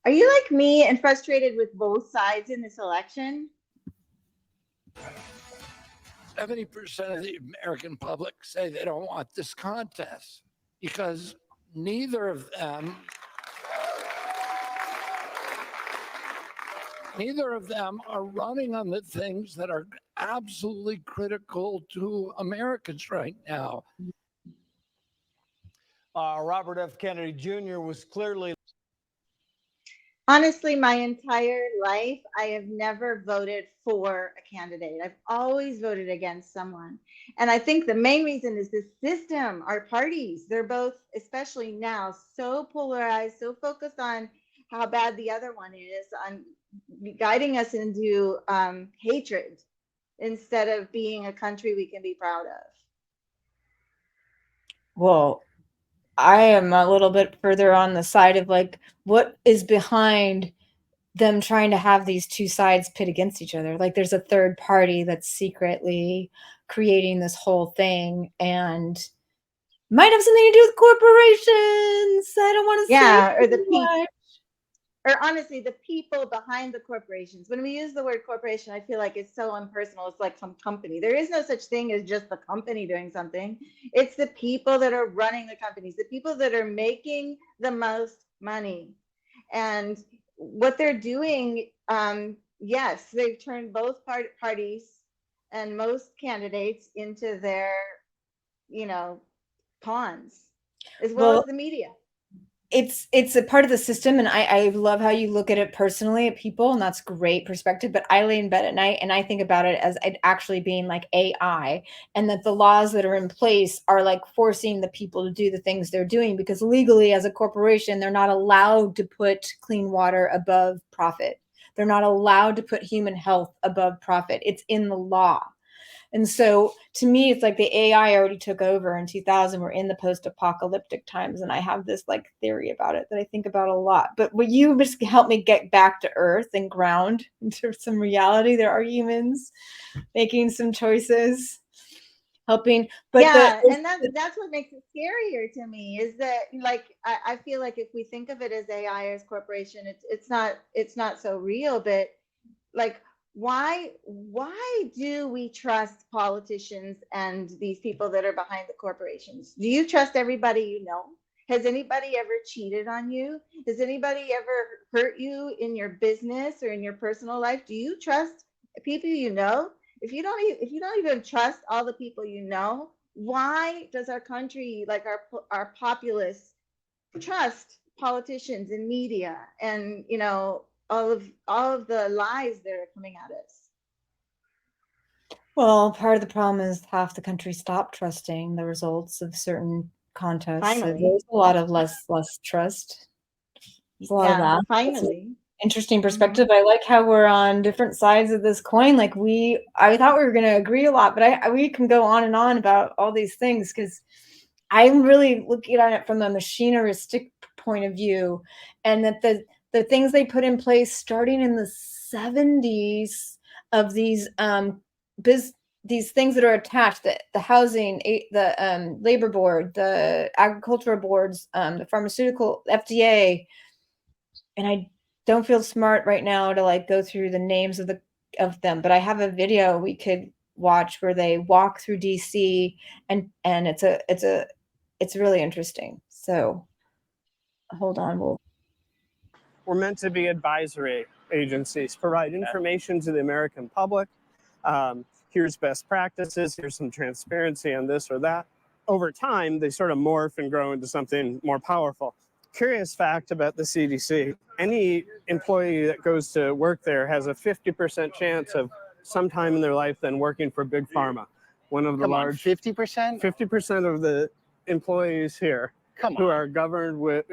Are you like me and frustrated with both sides in this election? 70% of the American public say they don't want this contest because neither of them are running on the things that are absolutely critical to Americans right now. Robert F. Kennedy Jr. was clearly. Honestly, my entire life, I have never voted for a candidate. I've always voted against someone. And I think the main reason is the system, our parties. They're both, especially now, so polarized, so focused on how bad the other one is, on guiding us into hatred instead of being a country we can be proud of. Well, I am a little bit further on the side of like what is behind them trying to have these two sides pit against each other. Like there's a third party that's secretly creating this whole thing and might have something to do with corporations. I don't want to say or the people, or honestly, the people behind the corporations. When we use the word corporation, I feel like it's so impersonal. It's like some company. There is no such thing as just the company doing something. It's the people that are running the companies, the people that are making the most money. And what they're doing, yes, they've turned both parties and most candidates into their, pawns, as well as the media. It's a part of the system, and I love how you look at it personally at people, and that's great perspective. But I lay in bed at night and I think about it as it actually being like AI, and that the laws that are in place are like forcing the people to do the things they're doing because legally, as a corporation, they're not allowed to put clean water above profit. They're not allowed to put human health above profit. It's in the law. And so to me, it's like the AI already took over in 2000. We're in the post-apocalyptic times. And I have this like theory about it that I think about a lot. But will you just help me get back to earth and ground into some reality? There are humans making some choices, helping. But and that's what makes it scarier to me is that like I feel like if we think of it as AI as corporation, it's not so real. But like, why do we trust politicians and these people that are behind the corporations? Do you trust everybody you know? Has anybody ever cheated on you? Has anybody ever hurt you in your business or in your personal life? Do you trust people you know? If you don't even trust all the people you know, why does our country, like our populace, trust politicians and media and all of the lies that are coming at us? Well, part of the problem is half the country stopped trusting the results of certain contests. Finally. So there's a lot of less trust. There's a lot of that. Finally. Interesting perspective. I like how we're on different sides of this coin. Like I thought we were going to agree a lot, but we can go on and on about all these things because I'm really looking at it from a machineristic point of view, and that the things they put in place starting in the 70s of these these things that are attached, the housing, the labor board, the agricultural boards, the pharmaceutical FDA, and I don't feel smart right now to like go through the names of them, but I have a video we could watch where they walk through DC and it's really interesting. So hold on. We're meant to be advisory agencies, provide information to the American public. Here's best practices, here's some transparency on this or that. Over time, they sort of morph and grow into something more powerful. Curious fact about the CDC, any employee that goes to work there has a 50% chance of sometime in their life then working for Big Pharma. One of the large 50%? 50% of the employees here who are governed with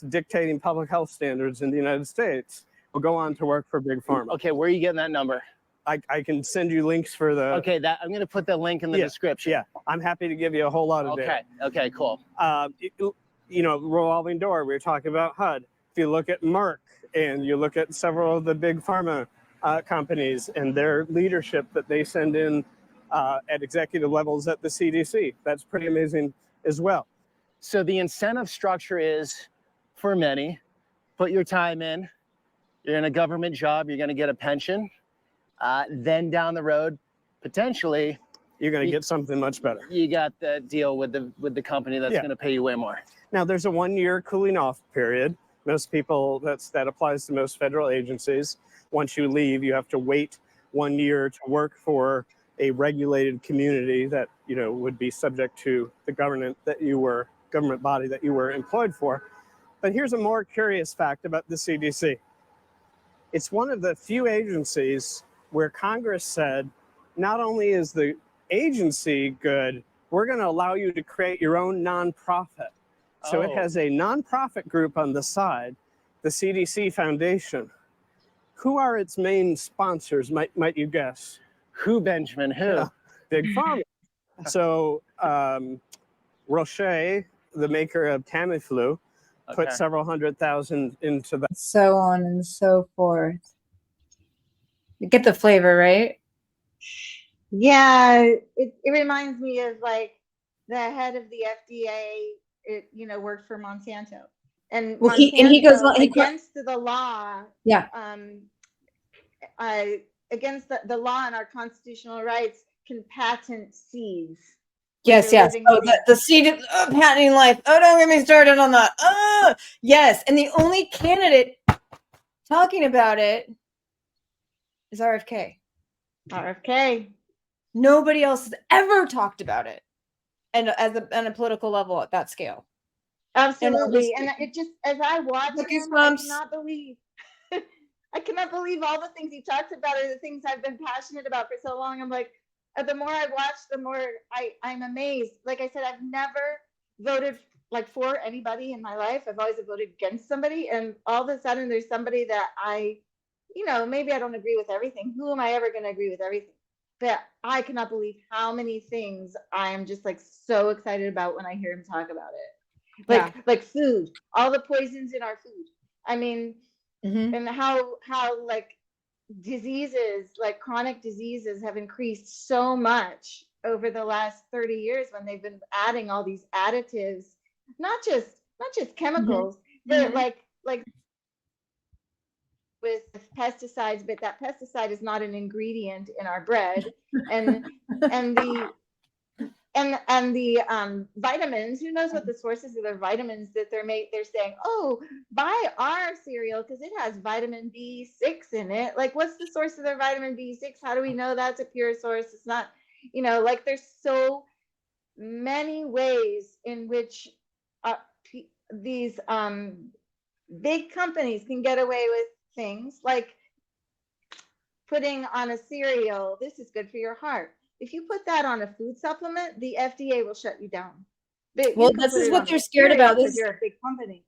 dictating public health standards in the United States will go on to work for Big Pharma. Okay, where are you getting that number? I can send you links for the... Okay, I'm going to put the link in the description. Yeah, I'm happy to give you a whole lot of data. Okay, cool. Revolving door, we were talking about HUD. If you look at Merck and you look at several of the big pharma companies and their leadership that they send in at executive levels at the CDC, that's pretty amazing as well. So the incentive structure is, for many, put your time in. You're in a government job. You're going to get a pension. Then down the road, potentially, You're going to get something much better. you got the deal with the company that's Yeah. going to pay you way more. Now, there's a 1-year cooling off period. Most people, that applies to most federal agencies. Once you leave, you have to wait 1 year to work for a regulated community that, you know, would be subject to the government body that you were employed for. But here's a more curious fact about the CDC. It's one of the few agencies where Congress said, not only is the agency good, we're going to allow you to create your own nonprofit. So it has a nonprofit group on the side, the CDC Foundation. Who are its main sponsors, might you guess? Who, Benjamin? Who? Yeah, Big Pharma. So Roche, the maker of Tamiflu, put several $100,000 into that. So on and so forth. You get the flavor, right? Yeah, it reminds me of like the head of the FDA, worked for Monsanto. And Well, Monsanto, he goes against the law, yeah. Against the law and our constitutional rights, can patent seeds. Yes. Oh, the seed patenting life. Oh, don't get me started on that. Oh, yes. And the only candidate talking about it is RFK. RFK. Nobody else has ever talked about it, and on a political level at that scale. Absolutely, and it just, as I watch him, I cannot believe all the things he talks about are the things I've been passionate about for so long. I'm like, the more I watch, the more I'm amazed. Like I said, I've never voted like for anybody in my life. I've always voted against somebody, and all of a sudden there's somebody that maybe I don't agree with everything. Who am I ever going to agree with everything? But I cannot believe how many things I am just like so excited about when I hear him talk about it. Like food, all the poisons in our food. I mean, and how like diseases, like chronic diseases, have increased so much over the last 30 years when they've been adding all these additives, not just chemicals, but like with pesticides, but that pesticide is not an ingredient in our bread, and the vitamins. Who knows what the sources of their vitamins that they're saying, oh, buy our cereal because it has vitamin B6 in it. Like, what's the source of their vitamin B6? How do we know that's a pure source? It's not, like there's so many ways in which these big companies can get away with things, like putting on a cereal, this is good for your heart. If you put that on a food supplement, the FDA will shut you down. But well, this is what they're scared about. Because you're a big company.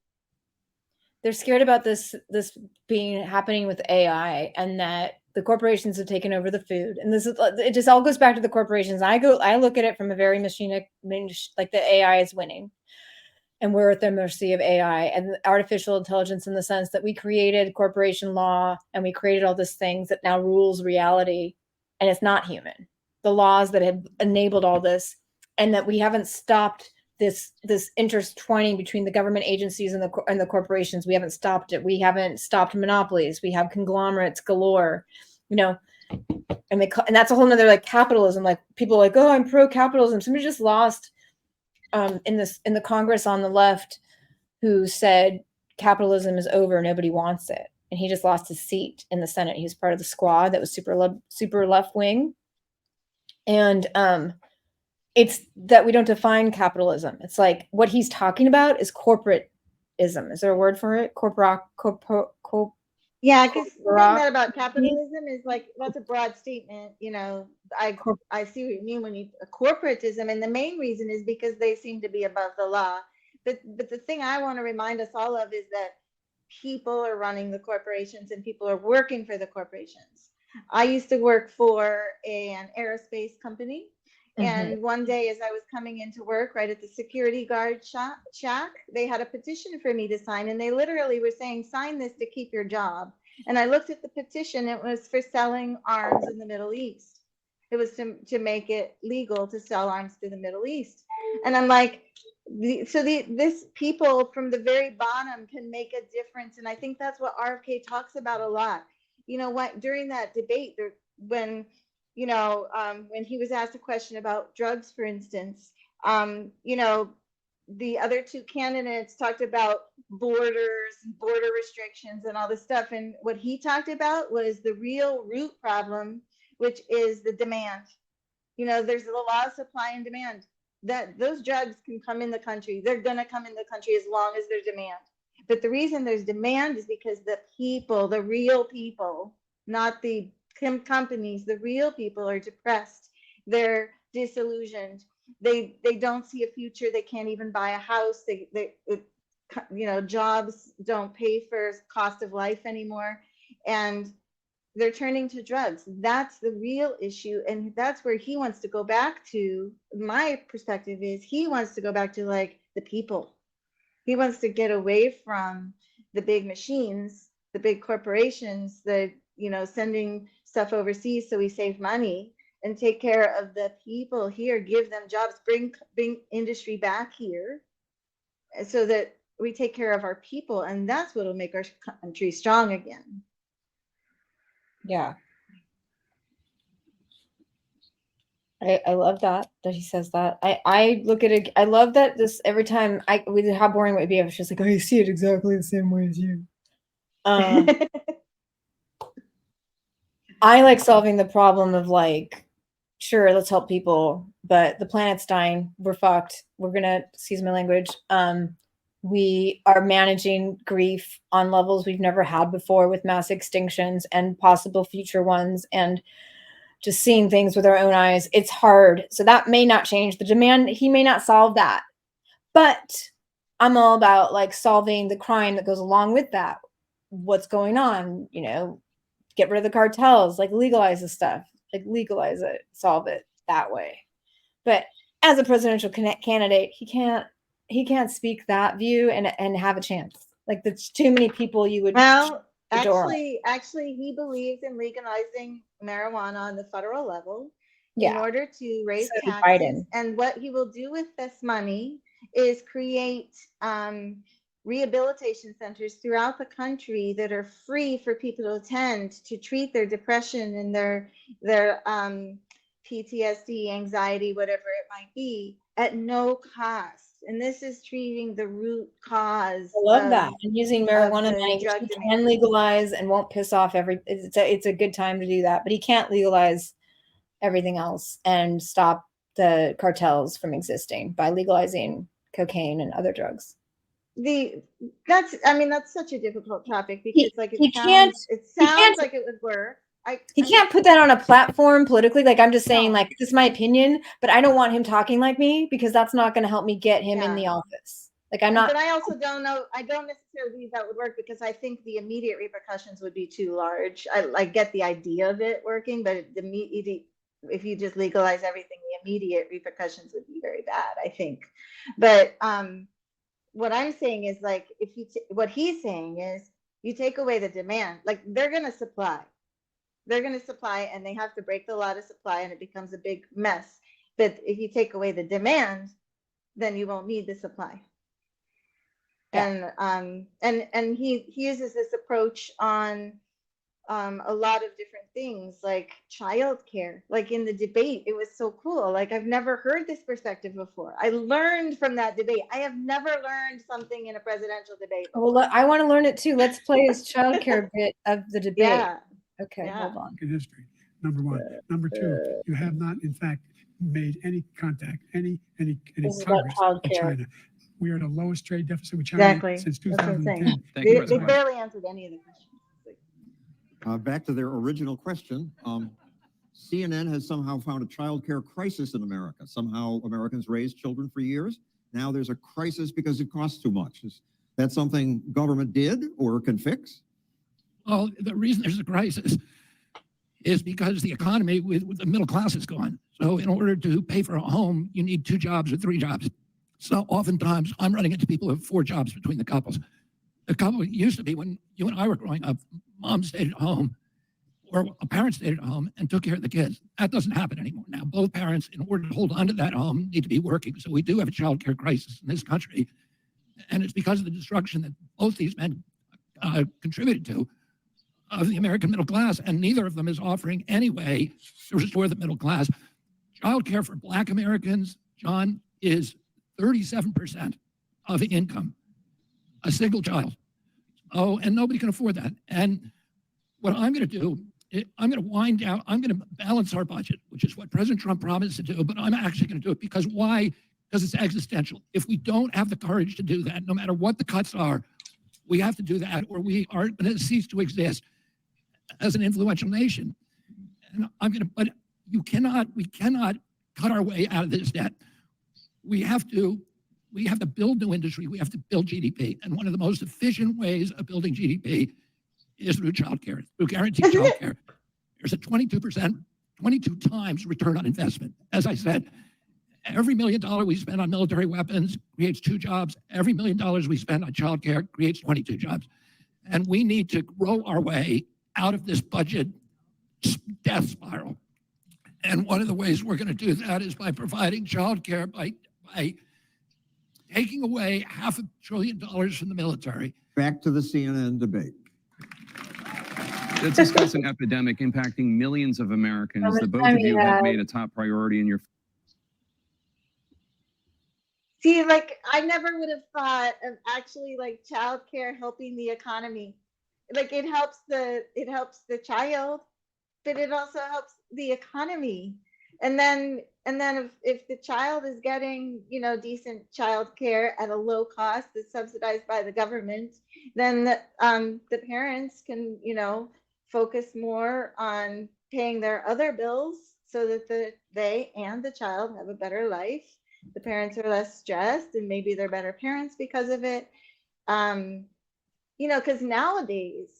They're scared about this happening with AI, and that the corporations have taken over the food. And it just all goes back to the corporations. I look at it from a very like the AI is winning. And we're at the mercy of AI and artificial intelligence, in the sense that we created corporation law and we created all these things that now rules reality, and it's not human. The laws that have enabled all this, and that we haven't stopped this intertwining between the government agencies and the corporations. We haven't stopped it. We haven't stopped monopolies. We have conglomerates galore, and that's a whole nother like capitalism. Like people are like, oh, I'm pro capitalism. Somebody just lost in the Congress on the left, who said capitalism is over, nobody wants it, and he just lost his seat in the Senate. He was part of the squad that was super left wing, and it's that we don't define capitalism. It's like what he's talking about is corporatism. Is there a word for it? Yeah, because that about capitalism is like, that's a broad statement. I see what you mean when you corporatism, and the main reason is because they seem to be above the law. But the thing I want to remind us all of is that people are running the corporations and people are working for the corporations. I used to work for an aerospace company. And one day, as I was coming into work, right at the security guard shack, they had a petition for me to sign, and they literally were saying, sign this to keep your job. And I looked at the petition. It was for selling arms in the Middle East. It was to make it legal to sell arms to the Middle East. And I'm like, this people from the very bottom can make a difference, and I think that's what RFK talks about a lot. You know what? During that debate, when when he was asked a question about drugs, for instance, the other two candidates talked about borders, border restrictions, and all this stuff, and what he talked about was the real root problem, which is the demand. There's the law of supply and demand, that those drugs can come in the country. They're going to come in the country as long as there's demand. But the reason there's demand is because the people, the real people, not the companies, the real people are depressed. They're disillusioned. They don't see a future. They can't even buy a house. Jobs don't pay for cost of life anymore. And they're turning to drugs. That's the real issue. And that's where he wants to go back to. My perspective is he wants to go back to like the people. He wants to get away from the big machines, the big corporations, sending stuff overseas so we save money, and take care of the people here, give them jobs, bring industry back here so that we take care of our people. And that's what will make our country strong again. Yeah. I love that he says that. I look at it. I love that this every time how boring it would be if it's just like, I see it exactly the same way as you. I like solving the problem of like, sure, let's help people, but the planet's dying. We're fucked. We're gonna, excuse my language. We are managing grief on levels we've never had before, with mass extinctions and possible future ones, and just seeing things with our own eyes. It's hard. So that may not change the demand. He may not solve that, but I'm all about like solving the crime that goes along with that. What's going on, get rid of the cartels, like legalize the stuff, like legalize it, solve it that way. But as a presidential candidate, he can't speak that view and have a chance. Like, there's too many people you would. Well, actually, he believes in legalizing marijuana on the federal level in order to raise taxes. Biden. And what he will do with this money is create rehabilitation centers throughout the country that are free for people to attend to treat their depression and their PTSD, anxiety, whatever it might be, at no cost. And this is treating the root cause. I love that. And using marijuana money, he can legalize and won't piss off it's a good time to do that. But he can't legalize everything else and stop the cartels from existing by legalizing cocaine and other drugs. That's such a difficult topic because it sounds like it would work. He can't put that on a platform politically. Like, I'm just saying, like, this is my opinion, but I don't want him talking like me, because that's not going to help me get him in the office. Like, I'm not. But I also don't know. I don't necessarily believe that would work, because I think the immediate repercussions would be too large. I get the idea of it working, but if you just legalize everything, the immediate repercussions would be very bad, I think. But what I'm saying is, like, what he's saying is, you take away the demand, like, they're going to supply. They're going to supply, and they have to break the law to supply, and it becomes a big mess. But if you take away the demand, then you won't need the supply. Yeah. And he uses this approach on a lot of different things, like childcare. Like, in the debate, it was so cool. Like, I've never heard this perspective before. I learned from that debate. I have never learned something in a presidential debate before. Well, I want to learn it too. Let's play his childcare bit of the debate. Yeah. Okay, hold on. History, number one. Number two, you have not, in fact, made any contact, any progress with China. We are at the lowest trade deficit with China since 2010. They barely answered any of the questions. Back to their original question. CNN has somehow found a child care crisis in America. Somehow Americans raised children for years. Now there's a crisis because it costs too much. Is that something government did or can fix? Well, the reason there's a crisis is because the economy with the middle class is gone. So in order to pay for a home, you need 2 jobs or 3 jobs. So oftentimes I'm running into people who have 4 jobs between the couples. The couple used to be, when you and I were growing up, mom stayed at home or a parent stayed at home and took care of the kids. That doesn't happen anymore now. Both parents, in order to hold on to that home, need to be working. So we do have a child care crisis in this country. And it's because of the destruction that both these men contributed to of the American middle class, and neither of them is offering any way to restore the middle class. Child care for Black Americans, John, is 37% of income, a single child. Oh, and nobody can afford that. And what I'm going to do, I'm going to wind down, I'm going to balance our budget, which is what President Trump promised to do, but I'm actually going to do it because why? Because it's existential. If we don't have the courage to do that, no matter what the cuts are, we have to do that or we are going to cease to exist as an influential nation. And but we cannot cut our way out of this debt. We have to build new industry. We have to build GDP. And one of the most efficient ways of building GDP is through childcare, through guaranteed childcare. There's a 22 times return on investment. As I said, every $1 million we spend on military weapons creates 2 jobs. Every $1 million we spend on childcare creates 22 jobs. And we need to grow our way out of this budget death spiral. And one of the ways we're going to do that is by providing childcare, by taking away $500 billion from the military. Back to the CNN debate. Let's discuss an epidemic impacting millions of Americans that both of you have made a top priority in your. See, like, I never would have thought of actually like childcare helping the economy. Like it helps the child, but it also helps the economy. And then if the child is getting, decent child care at a low cost that's subsidized by the government, then the parents can, focus more on paying their other bills so that they and the child have a better life. The parents are less stressed and maybe they're better parents because of it. Because nowadays,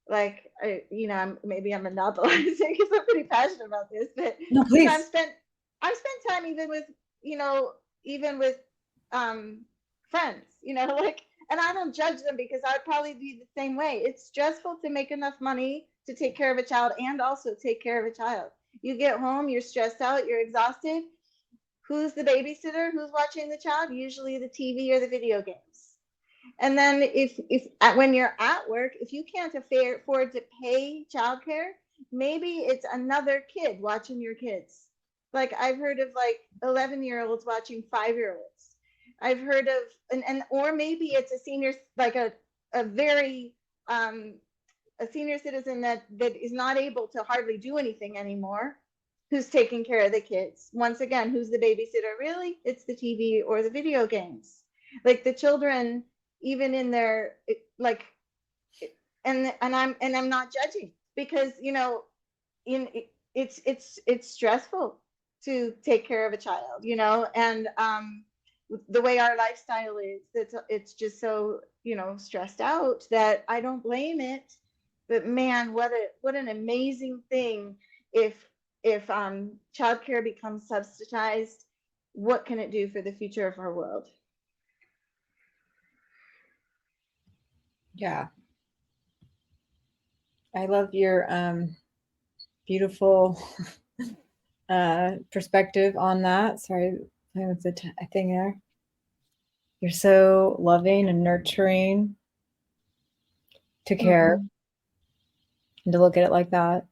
like, maybe I'm monopolizing because I'm pretty passionate about this, but no, please. I've spent time even with friends, like, and I don't judge them because I'd probably be the same way. It's stressful to make enough money to take care of a child and also take care of a child. You get home, you're stressed out, you're exhausted. Who's the babysitter? Who's watching the child? Usually the TV or the video games. And then if when you're at work, if you can't afford to pay childcare, maybe it's another kid watching your kids. Like I've heard of like 11-year-olds watching 5-year-olds. I've heard of or maybe it's a senior, like a senior citizen that is not able to hardly do anything anymore, who's taking care of the kids. Once again, who's the babysitter? Really, it's the TV or the video games. Like the children, even in their like, and I'm not judging because it's stressful to take care of a child, and the way our lifestyle is, it's just so stressed out that I don't blame it. But man, what an amazing thing if childcare becomes subsidized. What can it do for the future of our world? Yeah. I love your beautiful perspective on that. Sorry, with the thing there. You're so loving and nurturing to care and to look at it like that.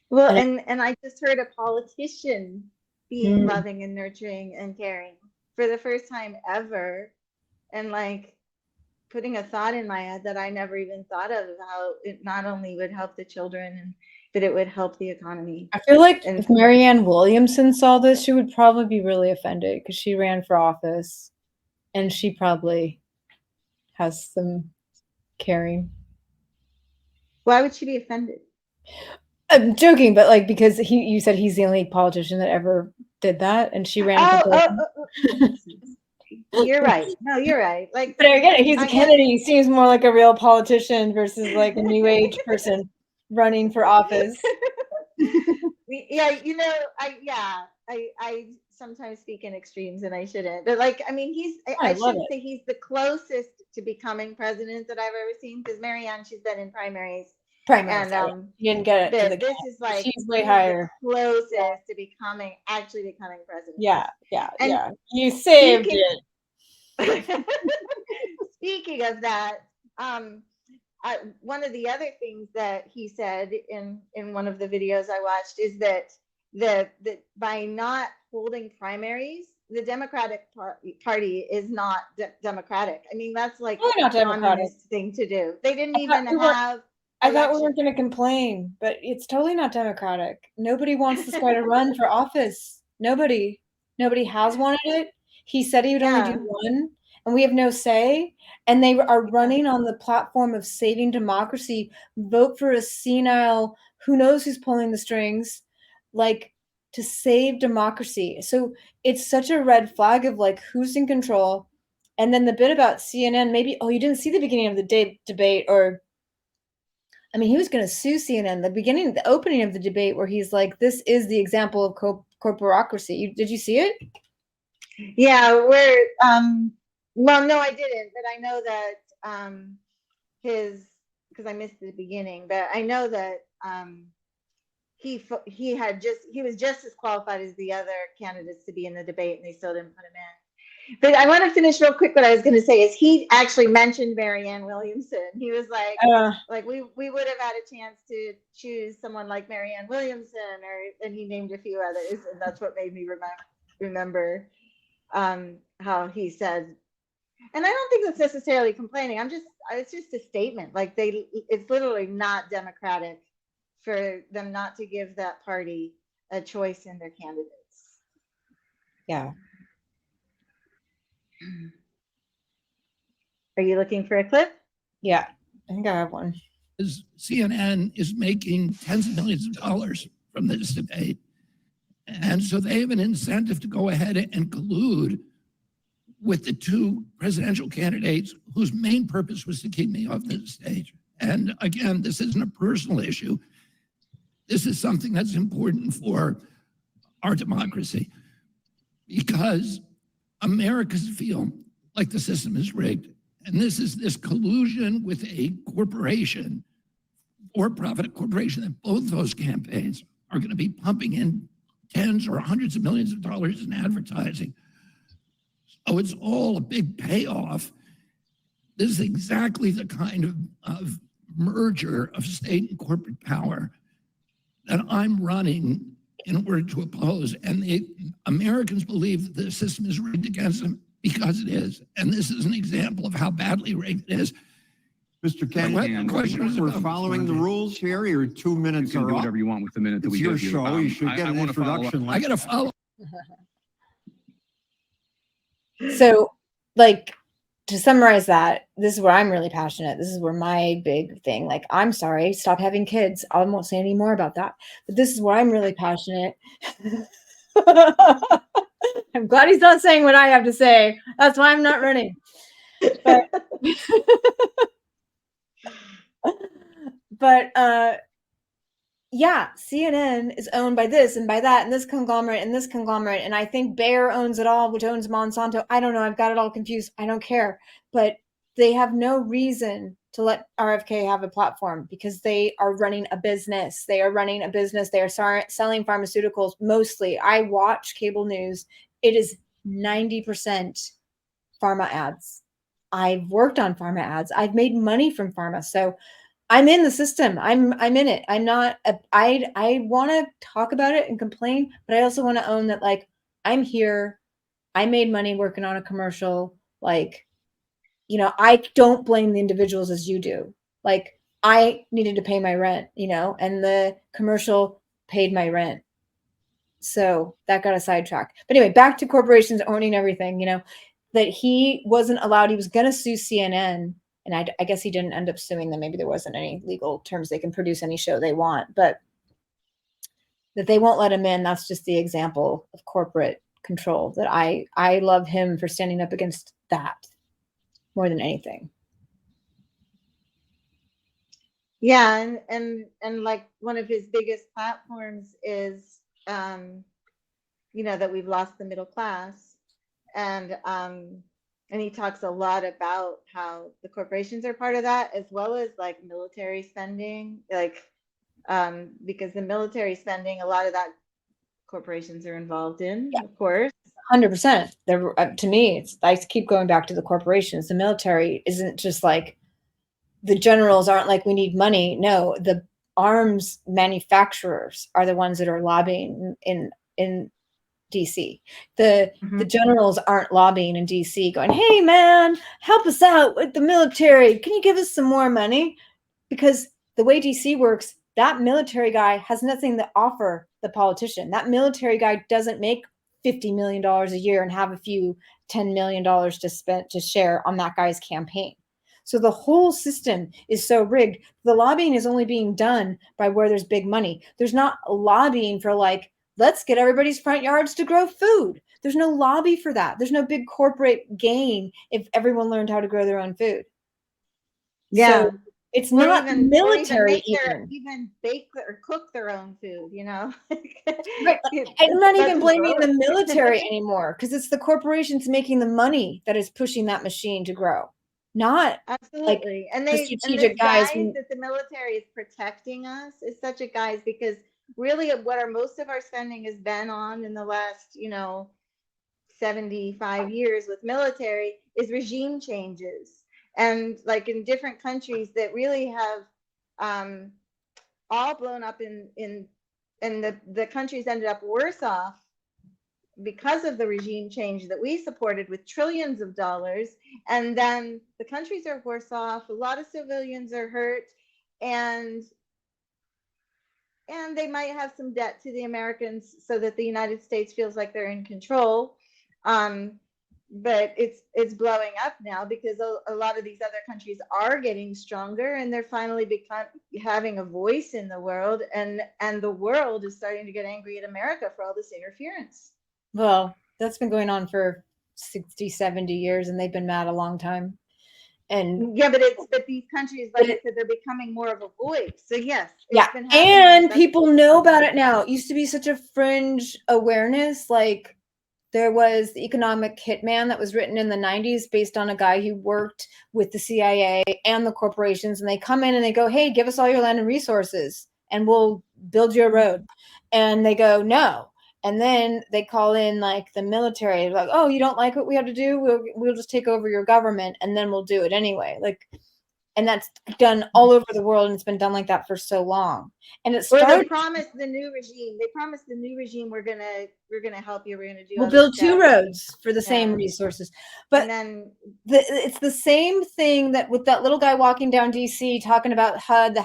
Well, and I just heard a politician being loving and nurturing and caring for the first time ever, and like putting a thought in my head that I never even thought of how it not only would help the children, but it would help the economy. I feel like if Marianne Williamson saw this, she would probably be really offended because she ran for office and she probably has some caring. Why would she be offended? I'm joking, but like because you said he's the only politician that ever did that, and she ran. You're right. No, you're right. Like, but again, he's a Kennedy. He seems more like a real politician versus like a new age person running for office. Yeah, I sometimes speak in extremes and I shouldn't. But like, I mean, I shouldn't say he's the closest to becoming president that I've ever seen, because Marianne, she's been in primaries primary. And you didn't get it. this is like she's way higher, closest to actually becoming president. Yeah. And You saved it. Speaking of that, one of the other things that he said in one of the videos I watched is that by not holding primaries, the Democratic Party is not democratic. I mean, that's like not a democratic communist thing to do. They didn't even have. I thought we weren't going to complain, but it's totally not democratic. Nobody wants this guy to run for office. Nobody has wanted it. He said he would only do one, and we have no say. And they are running on the platform of saving democracy. Vote for a senile, who knows who's pulling the strings, like, to save democracy. So it's such a red flag of like who's in control. And then the bit about CNN, maybe, you didn't see the beginning of the debate, or I mean, he was going to sue CNN. The opening of the debate, where he's like, "This is the example of corporocracy." Did you see it? Yeah, well, no, I didn't, but I know that because I missed the beginning, but I know that he was just as qualified as the other candidates to be in the debate, and they still didn't put him in. But I want to finish real quick. What I was going to say is he actually mentioned Marianne Williamson. He was like we would have had a chance to choose someone like Marianne Williamson, and he named a few others, and that's what made me remember how he said. And I don't think that's necessarily complaining. It's just a statement. Like it's literally not democratic for them not to give that party a choice in their candidates. Yeah. Are you looking for a clip? Yeah, I think I have one. CNN is making tens of millions of dollars from this debate. And so they have an incentive to go ahead and collude with the two presidential candidates whose main purpose was to keep me off the stage. And again, this isn't a personal issue. This is something that's important for our democracy, because Americans feel like the system is rigged. And this collusion with a corporation, for-profit corporation, that both those campaigns are going to be pumping in tens or hundreds of millions of dollars in advertising. So it's all a big payoff. This is exactly the kind of merger of state and corporate power that I'm running in order to oppose. And the Americans believe that the system is rigged against them because it is. And this is an example of how badly rigged it is. Mr. Kennedy, we're following the rules here. Your 2 minutes you can are do up. whatever you want with the minute that It's we your give you. show. You should get an introduction. I got to follow. So, like, to summarize that, this is where I'm really passionate. This is where my big thing, like, I'm sorry, stop having kids. I won't say any more about that. But this is where I'm really passionate. I'm glad he's not saying what I have to say. That's why I'm not running. But yeah, CNN is owned by this and by that and this conglomerate and this conglomerate. And I think Bayer owns it all, which owns Monsanto. I don't know. I've got it all confused. I don't care. But they have no reason to let RFK have a platform, because they are running a business. They are running a business. They are selling pharmaceuticals mostly. I watch cable news. It is 90% pharma ads. I've worked on pharma ads. I've made money from pharma. So I'm in the system. I'm in it. I'm not, I want to talk about it and complain, but I also want to own that, like, I'm here. I made money working on a commercial. Like, I don't blame the individuals as you do. Like, I needed to pay my rent, and the commercial paid my rent. So that got a sidetrack. But anyway, back to corporations owning everything, that he wasn't allowed. He was going to sue CNN. And I guess he didn't end up suing them. Maybe there wasn't any legal terms. They can produce any show they want, but that they won't let him in. That's just the example of corporate control that I love him for standing up against that more than anything. Yeah. And like one of his biggest platforms is, that we've lost the middle class. And, And he talks a lot about how the corporations are part of that, as well as like military spending, like because the military spending, a lot of that corporations are involved in, of course. 100%. There, to me, I keep going back to the corporations. The military isn't just like the generals aren't like we need money. No, the arms manufacturers are the ones that are lobbying in DC. The generals aren't lobbying in DC going, hey man, help us out with the military. Can you give us some more money? Because the way DC works, that military guy has nothing to offer the politician. That military guy doesn't make $50 million a year and have a few $10 million to share on that guy's campaign. So the whole system is so rigged. The lobbying is only being done by where there's big money. There's not lobbying for like, let's get everybody's front yards to grow food. There's no lobby for that. There's no big corporate gain if everyone learned how to grow their own food. Yeah. So it's not military even bake or cook their own food, you know. Right. I'm not even blaming the military anymore, because it's the corporations making the money that is pushing that machine to grow. Not absolutely. Like and the they strategic and guys that the military is protecting us is such a guise, because really what most of our spending has been on in the last, 75 years with military is regime changes. And like in different countries that really have all blown up and the countries ended up worse off because of the regime change that we supported with trillions of dollars. And then the countries are worse off. A lot of civilians are hurt, and they might have some debt to the Americans so that the United States feels like they're in control. But it's blowing up now because a lot of these other countries are getting stronger, and they're finally having a voice in the world, and the world is starting to get angry at America for all this interference. Well, that's been going on for 60, 70 years, and they've been mad a long time. And yeah, but these countries, like I said, they're becoming more of a voice. So yes, and people know about it now. It used to be such a fringe awareness. Like there was the Economic Hitman that was written in the 90s based on a guy who worked with the CIA and the corporations, and they come in and they go, hey, give us all your land and resources and we'll build you a road. And they go, no. And then they call in like the military, like, oh, you don't like what we have to do? We'll just take over your government and then we'll do it anyway. Like, and that's done all over the world, and it's been done like that for so long. And it started. Or they promised the new regime. They promised the new regime, we're gonna help you. We're gonna do. We'll build two roads for the same resources. But then it's the same thing that with that little guy walking down DC talking about HUD, the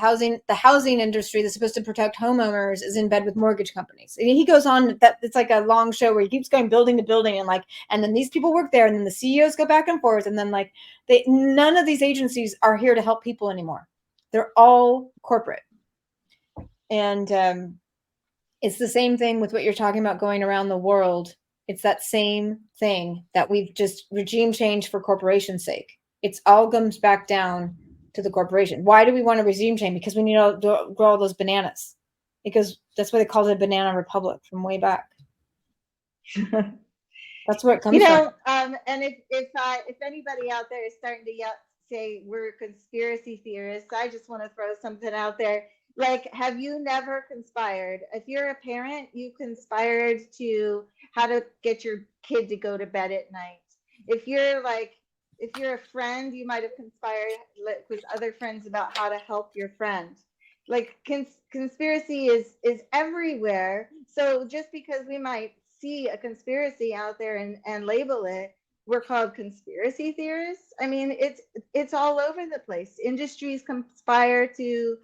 housing industry that's supposed to protect homeowners is in bed with mortgage companies. And he goes on that it's like a long show where he keeps going building to building, and then these people work there, and then the CEOs go back and forth, and then none of these agencies are here to help people anymore. They're all corporate. And it's the same thing with what you're talking about going around the world. It's that same thing that we've just regime change for corporation's sake. It's all comes back down to the corporation. Why do we want a regime change? Because we need to grow all those bananas. Because that's why they called it a banana republic from way back. That's where it comes from. And if anybody out there is starting to say we're conspiracy theorists, I just want to throw something out there. Like, have you never conspired? If you're a parent, you conspired to how to get your kid to go to bed at night. If you're a friend, you might have conspired with other friends about how to help your friend. Like conspiracy is everywhere. So just because we might see a conspiracy out there and label it, we're called conspiracy theorists. I mean, it's all over the place. Industries conspire to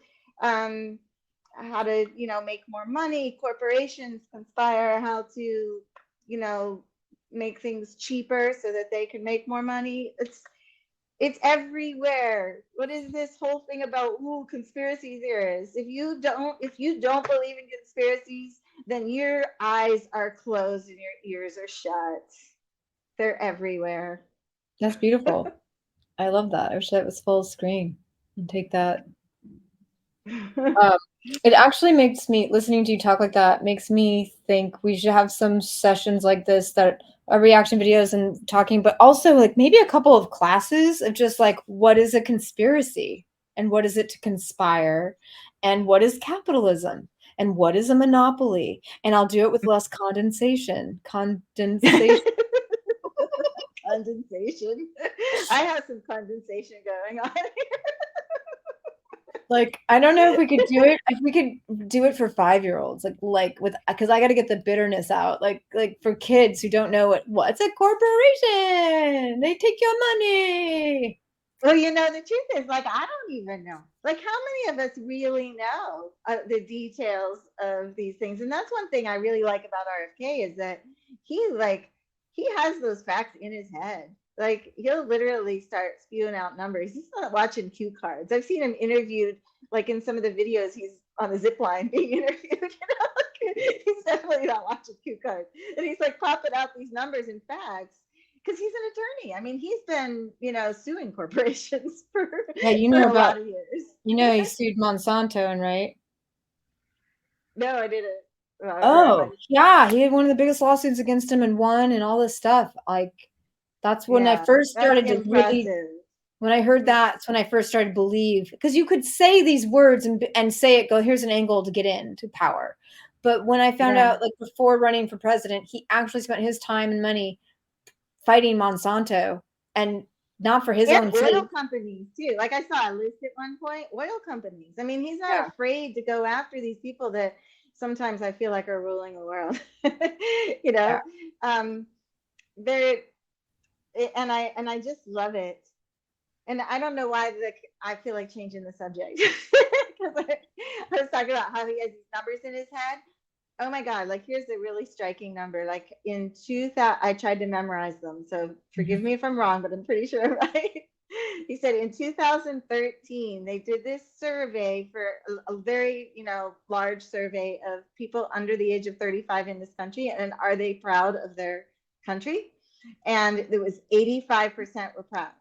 how to make more money. Corporations conspire how to make things cheaper so that they can make more money. It's everywhere. What is this whole thing about conspiracy theorists? If you don't believe in conspiracies, then your eyes are closed and your ears are shut. They're everywhere. That's beautiful. I love that. I wish that was full screen and take that. It actually makes me, listening to you talk like that makes me think we should have some sessions like this that reaction videos and talking, but also like maybe a couple of classes of just like, what is a conspiracy and what is it to conspire and what is capitalism and what is a monopoly? And I'll do it with less condensation. Condensation. Condensation. I have some condensation going on here. Like, I don't know if we could do it. If we could do it for 5-year-olds, like with, because I got to get the bitterness out. Like for kids who don't know what's a corporation? They take your money. Well, you know, the truth is, like, I don't even know. Like, how many of us really know the details of these things? And that's one thing I really like about RFK is that he has those facts in his head. Like, he'll literally start spewing out numbers. He's not watching cue cards. I've seen him interviewed, like in some of the videos, he's on a zip line being interviewed. You know, he's definitely not watching cue cards. And he's like popping out these numbers and facts because he's an attorney. I mean, he's been, you know, suing corporations for, for a lot of years. You know, he sued Monsanto, and right? No, I didn't. Oh, yeah, he had one of the biggest lawsuits against him and won, and all this stuff. Like, that's when I first started to really, when I heard that, that's when I first started to believe, because you could say these words and say it, go, here's an angle to get into power. But when I found out, like before running for president, he actually spent his time and money fighting Monsanto, and not for his own oil companies too. Like I saw a list at one point, oil companies. I mean, he's not afraid to go after these people that sometimes I feel like are ruling the world. You know, they're, and I just love it. And I don't know why I feel like changing the subject because I was talking about how he has these numbers in his head. Oh my God, like here's a really striking number. Like in 2000, I tried to memorize them. So forgive me if I'm wrong, but I'm pretty sure I'm right. He said in 2013, they did this survey for a very, you know, large survey of people under the age of 35 in this country. And are they proud of their country? And it was 85% were proud.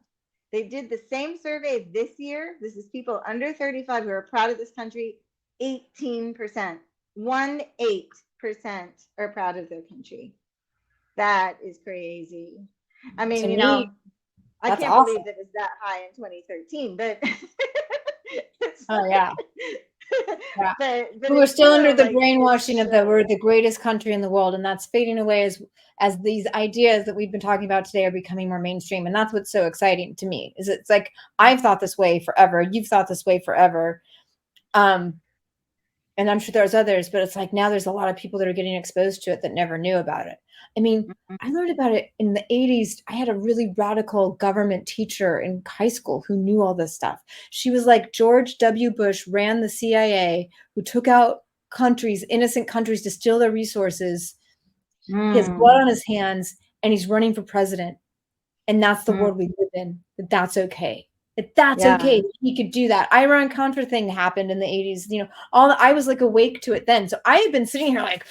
They did the same survey this year. This is people under 35 who are proud of this country, 18%. 18% are proud of their country. That is crazy. I mean, you know, I can't believe that it was that high in 2013, but oh yeah. But we're still under the brainwashing of that we're the greatest country in the world, and that's fading away as these ideas that we've been talking about today are becoming more mainstream. And that's what's so exciting to me, is it's like I've thought this way forever, you've thought this way forever. And I'm sure there's others, but it's like now there's a lot of people that are getting exposed to it that never knew about it. I mean, I learned about it in the 80s. I had a really radical government teacher in high school who knew all this stuff. She was like, George W. Bush ran the CIA, who took out countries, innocent countries, to steal their resources. He has blood on his hands, and he's running for president. And that's the world we live in. That's okay. If that's okay, he could do that. Iran-Contra thing happened in the 80s. You know, I was like awake to it then. So I have been sitting here like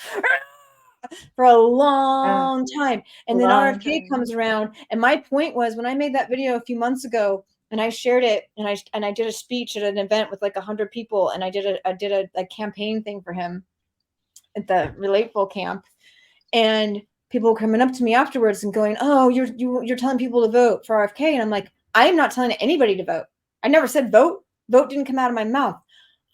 for a long time. And then RFK comes around. And my point was, when I made that video a few months ago and I shared it, and I did a speech at an event with like 100 people, and I did a campaign thing for him at the Relateful camp. And people were coming up to me afterwards and going, "Oh, you're telling people to vote for RFK." And I'm like, I am not telling anybody to vote. I never said vote. Vote didn't come out of my mouth.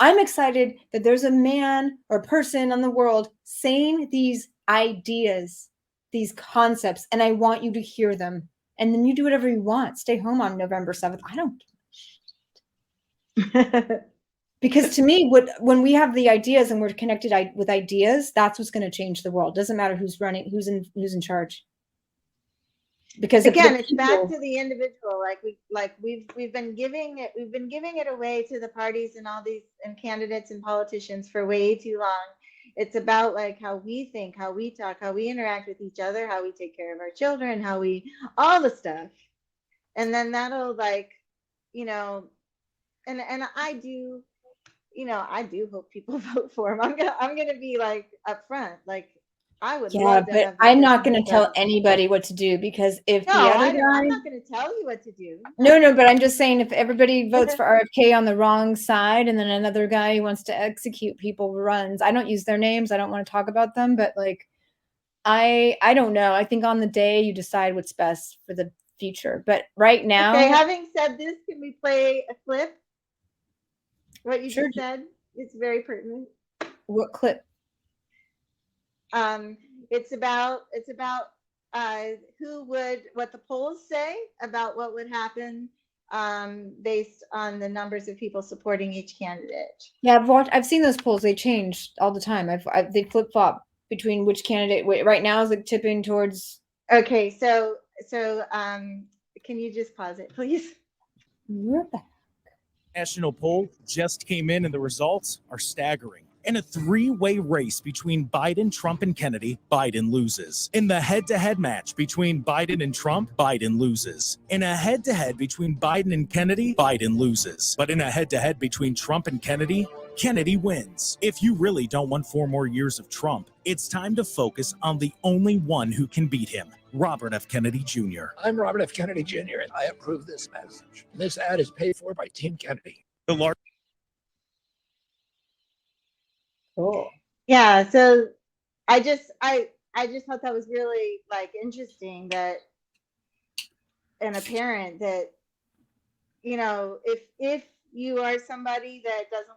I'm excited that there's a man or person in the world saying these ideas, these concepts, and I want you to hear them. And then you do whatever you want. Stay home on November 7th. I don't. Because to me, when we have the ideas and we're connected with ideas, that's what's going to change the world. Doesn't matter who's running, who's in charge. Because again, it's back to the individual. We've been giving it away to the parties and all these and candidates and politicians for way too long. It's about like how we think, how we talk, how we interact with each other, how we take care of our children, how we all the stuff. And then that'll like, you know, and I do, you know, I do hope people vote for him. I'm gonna be like upfront, like I would love to have, but I'm not going to tell anybody what to do, because if the other guy, I'm not going to tell you what to do. No, but I'm just saying, if everybody votes for RFK on the wrong side, and then another guy who wants to execute people runs, I don't use their names, I don't want to talk about them, but like, I don't know. I think on the day you decide what's best for the future. But right now, okay, having said this, can we play a clip? What you sure. just said, it's very pertinent. What clip? It's about what the polls say about what would happen based on the numbers of people supporting each candidate. Yeah, I've seen those polls. They change all the time. They flip flop between which candidate. Right now is like tipping towards. Okay, so can you just pause it, please? National poll just came in and the results are staggering. In a three-way race between Biden, Trump, and Kennedy, Biden loses. In the head-to-head match between Biden and Trump, Biden loses. In a head-to-head between Biden and Kennedy, Biden loses. But in a head-to-head between Trump and Kennedy, Kennedy wins. If you really don't want 4 more years of Trump, it's time to focus on the only one who can beat him, Robert F. Kennedy Jr. I'm Robert F. Kennedy Jr., and I approve this message. This ad is paid for by Team Kennedy. The large. Cool. Yeah, so I just thought that was really like interesting that and apparent that, you know, if you are somebody that doesn't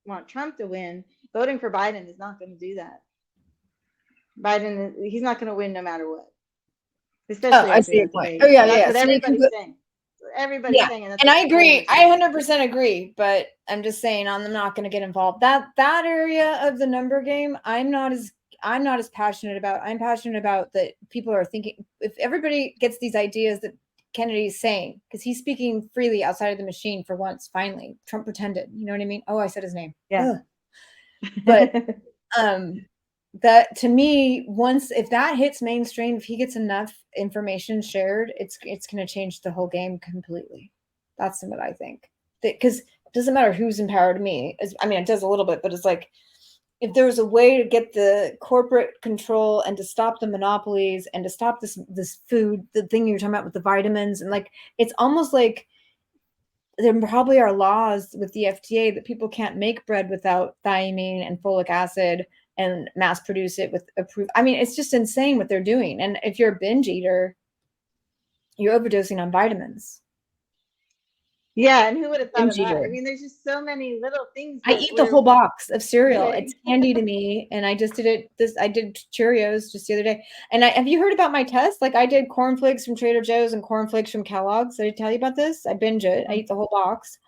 want Trump to win, voting for Biden is not going to do that. He's not going to win no matter what. Especially I see your point. debate. Oh yeah, That's yeah. what So everybody's saying. Everybody's saying, and I agree. I 100% agree. But I'm just saying, I'm not going to get involved. That area of the number game, I'm not as passionate about. I'm passionate about that people are thinking. If everybody gets these ideas that Kennedy's saying, because he's speaking freely outside of the machine for once. Finally, Trump pretended. You know what I mean? Oh, I said his name. Yeah. But that to me, if that hits mainstream, if he gets enough information shared, it's going to change the whole game completely. That's what I think. Because it doesn't matter who's in power to me. I mean, it does a little bit, but it's like if there was a way to get the corporate control and to stop the monopolies and to stop this food, the thing you're talking about with the vitamins, and like it's almost like there probably are laws with the FDA that people can't make bread without thiamine and folic acid and mass produce it with approved. I mean, it's just insane what they're doing. And if you're a binge eater, you're overdosing on vitamins. Yeah, and who would have thought Binge of that? eater. I mean, there's just so many little things. I eat the whole box of cereal. It's candy to me, and I just did it. I did Cheerios just the other day. And have you heard about my test? Like I did cornflakes from Trader Joe's and cornflakes from Kellogg's. Did I tell you about this? I binge it. I eat the whole box.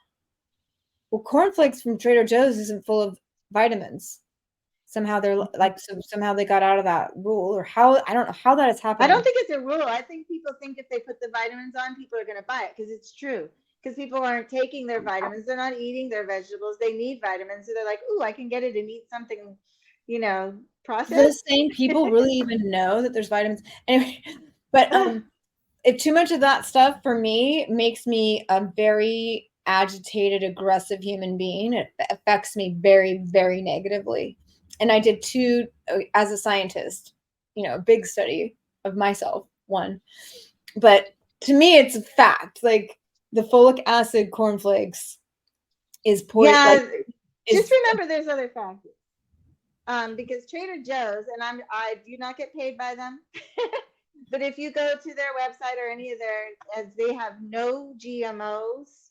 Well, cornflakes from Trader Joe's isn't full of vitamins. Somehow they're like, somehow they got out of that rule, or how, I don't know how that is happening. I don't think it's a rule. I think people think if they put the vitamins on, people are going to buy it because it's true. Because people aren't taking their vitamins, they're not eating their vegetables. They need vitamins, so they're like, "Ooh, I can get it and eat something, processed." Do the same people really even know that there's vitamins? Anyway, but if too much of that stuff for me makes me a very agitated, aggressive human being. It affects me very, very negatively. And I did 2 as a scientist, a big study of myself, one. But to me, it's a fact. Like the folic acid cornflakes is poison. Yeah, just remember there's other factors. Because Trader Joe's, and I do not get paid by them, but if you go to their website or any of as they have no GMOs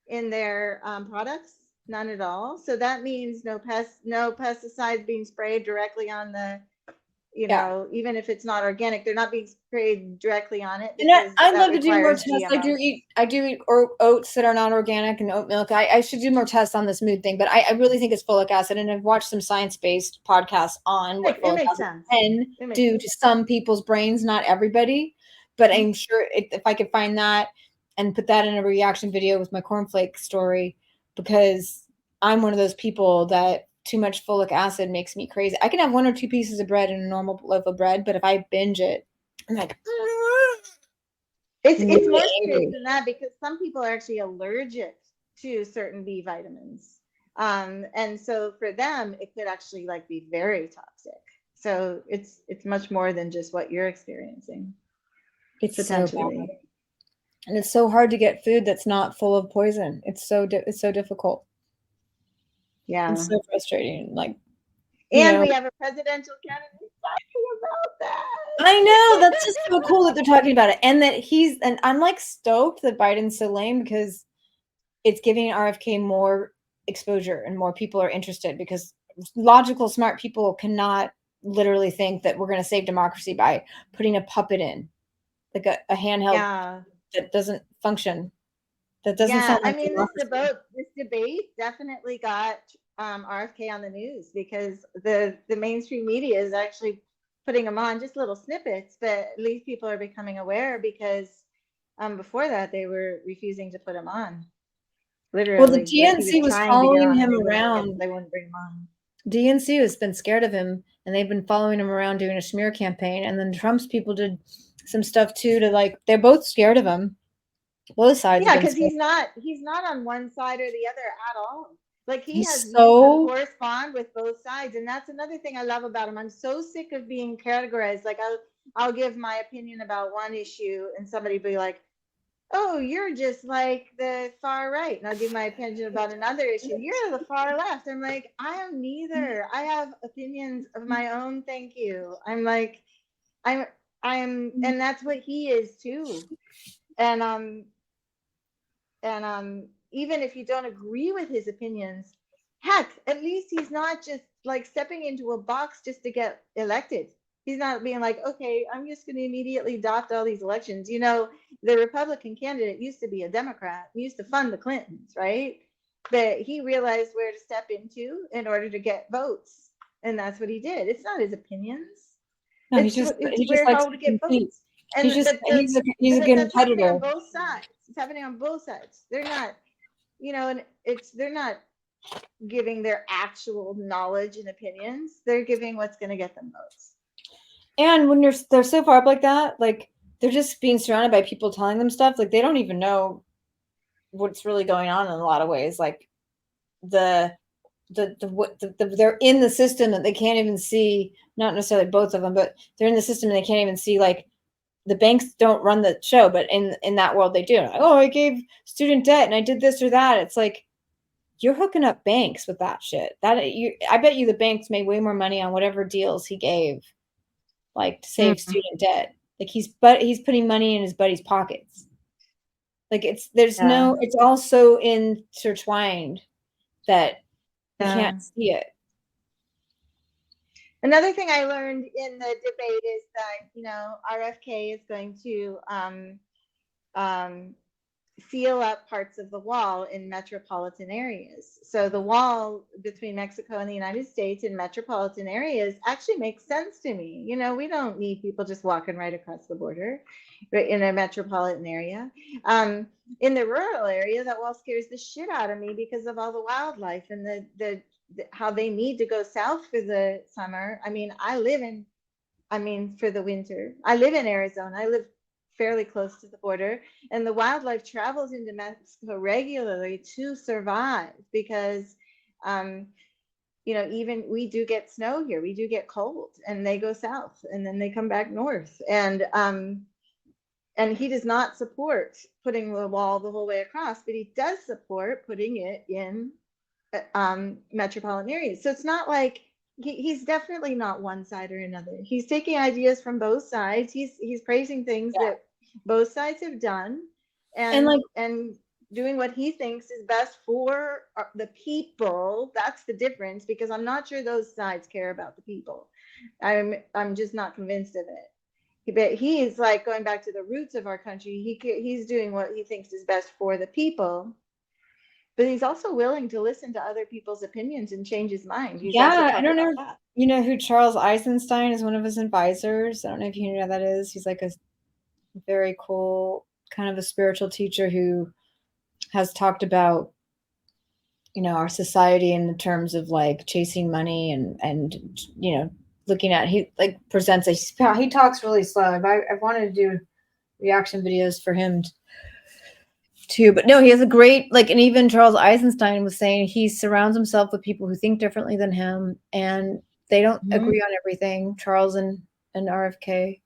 in their products. None at all. So that means no pesticides being sprayed directly on the, even if it's not organic, they're not being sprayed directly on it. And I'd love to do more tests. GMOs. I do eat oats that are not organic and oat milk. I should do more tests on this mood thing, but I really think it's folic acid. And I've watched some science-based podcasts on what folic acid can do to some people's brains, not everybody. But I'm sure if I could find that and put that in a reaction video with my cornflake story, because I'm one of those people that too much folic acid makes me crazy. I can have 1 or 2 pieces of bread in a normal loaf of bread, but if I binge it, I'm like, it's more serious than that, because some people are actually allergic to certain B vitamins. And so for them, it could actually be very toxic. So it's much more than just what you're experiencing. It's potentially. So and it's so hard to get food that's not full of poison. It's so difficult. Yeah. It's so frustrating. And we have a presidential candidate talking about that. I know, that's just so cool that they're talking about it, and that and I'm like stoked that Biden's so lame because it's giving RFK more exposure and more people are interested, because logical, smart people cannot literally think that we're going to save democracy by putting a puppet in, like a handheld that doesn't function. That doesn't sound like this debate definitely got RFK on the news, because the mainstream media is actually putting them on, just little snippets, but at least people are becoming aware, because before that they were refusing to put him on. Literally. Well, the DNC was following him around. They wouldn't bring him on. DNC has been scared of him, and they've been following him around doing a smear campaign. And then Trump's people did some stuff too they're both scared of him. Both sides. Yeah, because he's not on one side or the other at all. Like he's correspond with both sides, and that's another thing I love about him. I'm so sick of being categorized. Like I'll give my opinion about one issue, and somebody be like, "Oh, you're just like the far right," and I'll give my opinion about another issue. You're the far left. I'm like, I am neither. I have opinions of my own. Thank you. I'm like, I'm, and that's what he is too. And even if you don't agree with his opinions, heck, at least he's not just like stepping into a box just to get elected. He's not being like, okay, I'm just going to immediately adopt all these elections. You know, the Republican candidate used to be a Democrat. He used to fund the Clintons, right? But he realized where to step into in order to get votes. And that's what he did. It's not his opinions. No, he's just how to get votes. And he's a good competitor. On both sides. It's happening on both sides. They're not, you know, and they're not giving their actual knowledge and opinions. They're giving what's going to get them votes. And when they're so far up like that, like they're just being surrounded by people telling them stuff. Like they don't even know what's really going on in a lot of ways. Like they're in the system that they can't even see. Not necessarily both of them, but they're in the system and they can't even see. Like the banks don't run the show, but in that world they do. Like, oh, I gave student debt and I did this or that. It's like you're hooking up banks with that shit. I bet you the banks made way more money on whatever deals he gave, like to save student debt. Like he's putting money in his buddy's pockets. Like it's all so intertwined that you can't see it. Another thing I learned in the debate is that, you know, RFK is going to seal up parts of the wall in metropolitan areas. So the wall between Mexico and the United States in metropolitan areas actually makes sense to me. You know, we don't need people just walking right across the border in a metropolitan area. In the rural area, that wall scares the shit out of me because of all the wildlife and the how they need to go south for the summer. I mean, for the winter. I live in Arizona. I live fairly close to the border, and the wildlife travels into Mexico regularly to survive because, you know, even we do get snow here. We do get cold, and they go south, and then they come back north. And he does not support putting the wall the whole way across, but he does support putting it in metropolitan areas. So it's not like he's definitely not one side or another. He's taking ideas from both sides. He's praising things that both sides have done, and doing what he thinks is best for the people. That's the difference, because I'm not sure those sides care about the people. I'm just not convinced of it. But he's like going back to the roots of our country. He's doing what he thinks is best for the people. But he's also willing to listen to other people's opinions and change his mind. I don't know. You know who Charles Eisenstein is? One of his advisors. I don't know if you know who that is. He's like a very cool kind of a spiritual teacher who has talked about, you know, our society in the terms of like chasing money and you know, looking at, he like presents he talks really slow. I've wanted to do reaction videos for him too, but no, he has a great, like, and even Charles Eisenstein was saying he surrounds himself with people who think differently than him, and they don't agree on everything, Charles and RFK,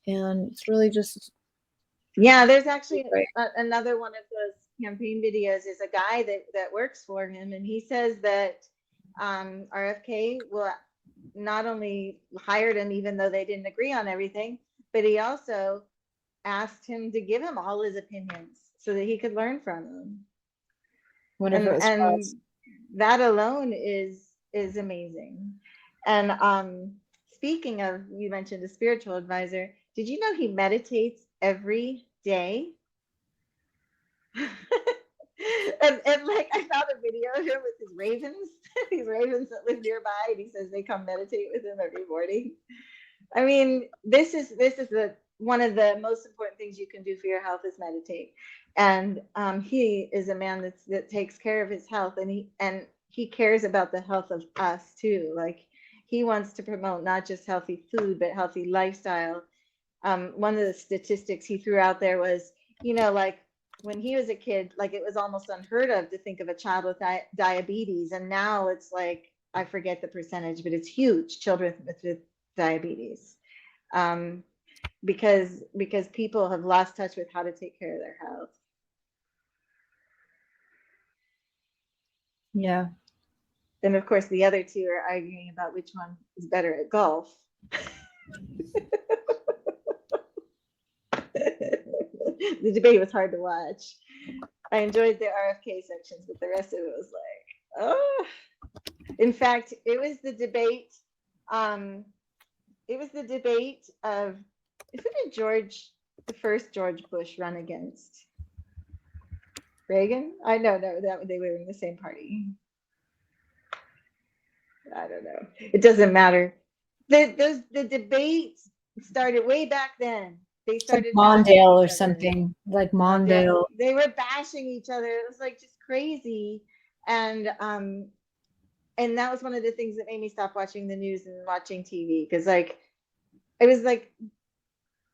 and it's really just there's actually another one of those campaign videos is a guy that works for him, and he says that RFK will not only hired him even though they didn't agree on everything, but he also asked him to give him all his opinions so that he could learn from them. And that alone is amazing. And speaking of, you mentioned a spiritual advisor. Did you know he meditates every day? and like I found a video of him with his ravens, these ravens that live nearby, and he says they come meditate with him every morning. I mean, this is one of the most important things you can do for your health is meditate. And he is a man that takes care of his health, and he cares about the health of us too. Like he wants to promote not just healthy food, but healthy lifestyle. One of the statistics he threw out there was, like when he was a kid, like it was almost unheard of to think of a child with diabetes. And now it's like, I forget the percentage, but it's huge, children with diabetes. Because people have lost touch with how to take care of their health. Yeah. Then of course the other two are arguing about which one is better at golf. The debate was hard to watch. I enjoyed the RFK sections, but the rest of it was like, oh. In fact, it was the debate. It was the debate of, who did the first George Bush run against? Reagan? I know, no, that they were in the same party. I don't know. It doesn't matter. The debates started way back then. They started like Mondale or something, like Mondale. They were bashing each other. It was like just crazy. And that was one of the things that made me stop watching the news and watching TV, because like it was like,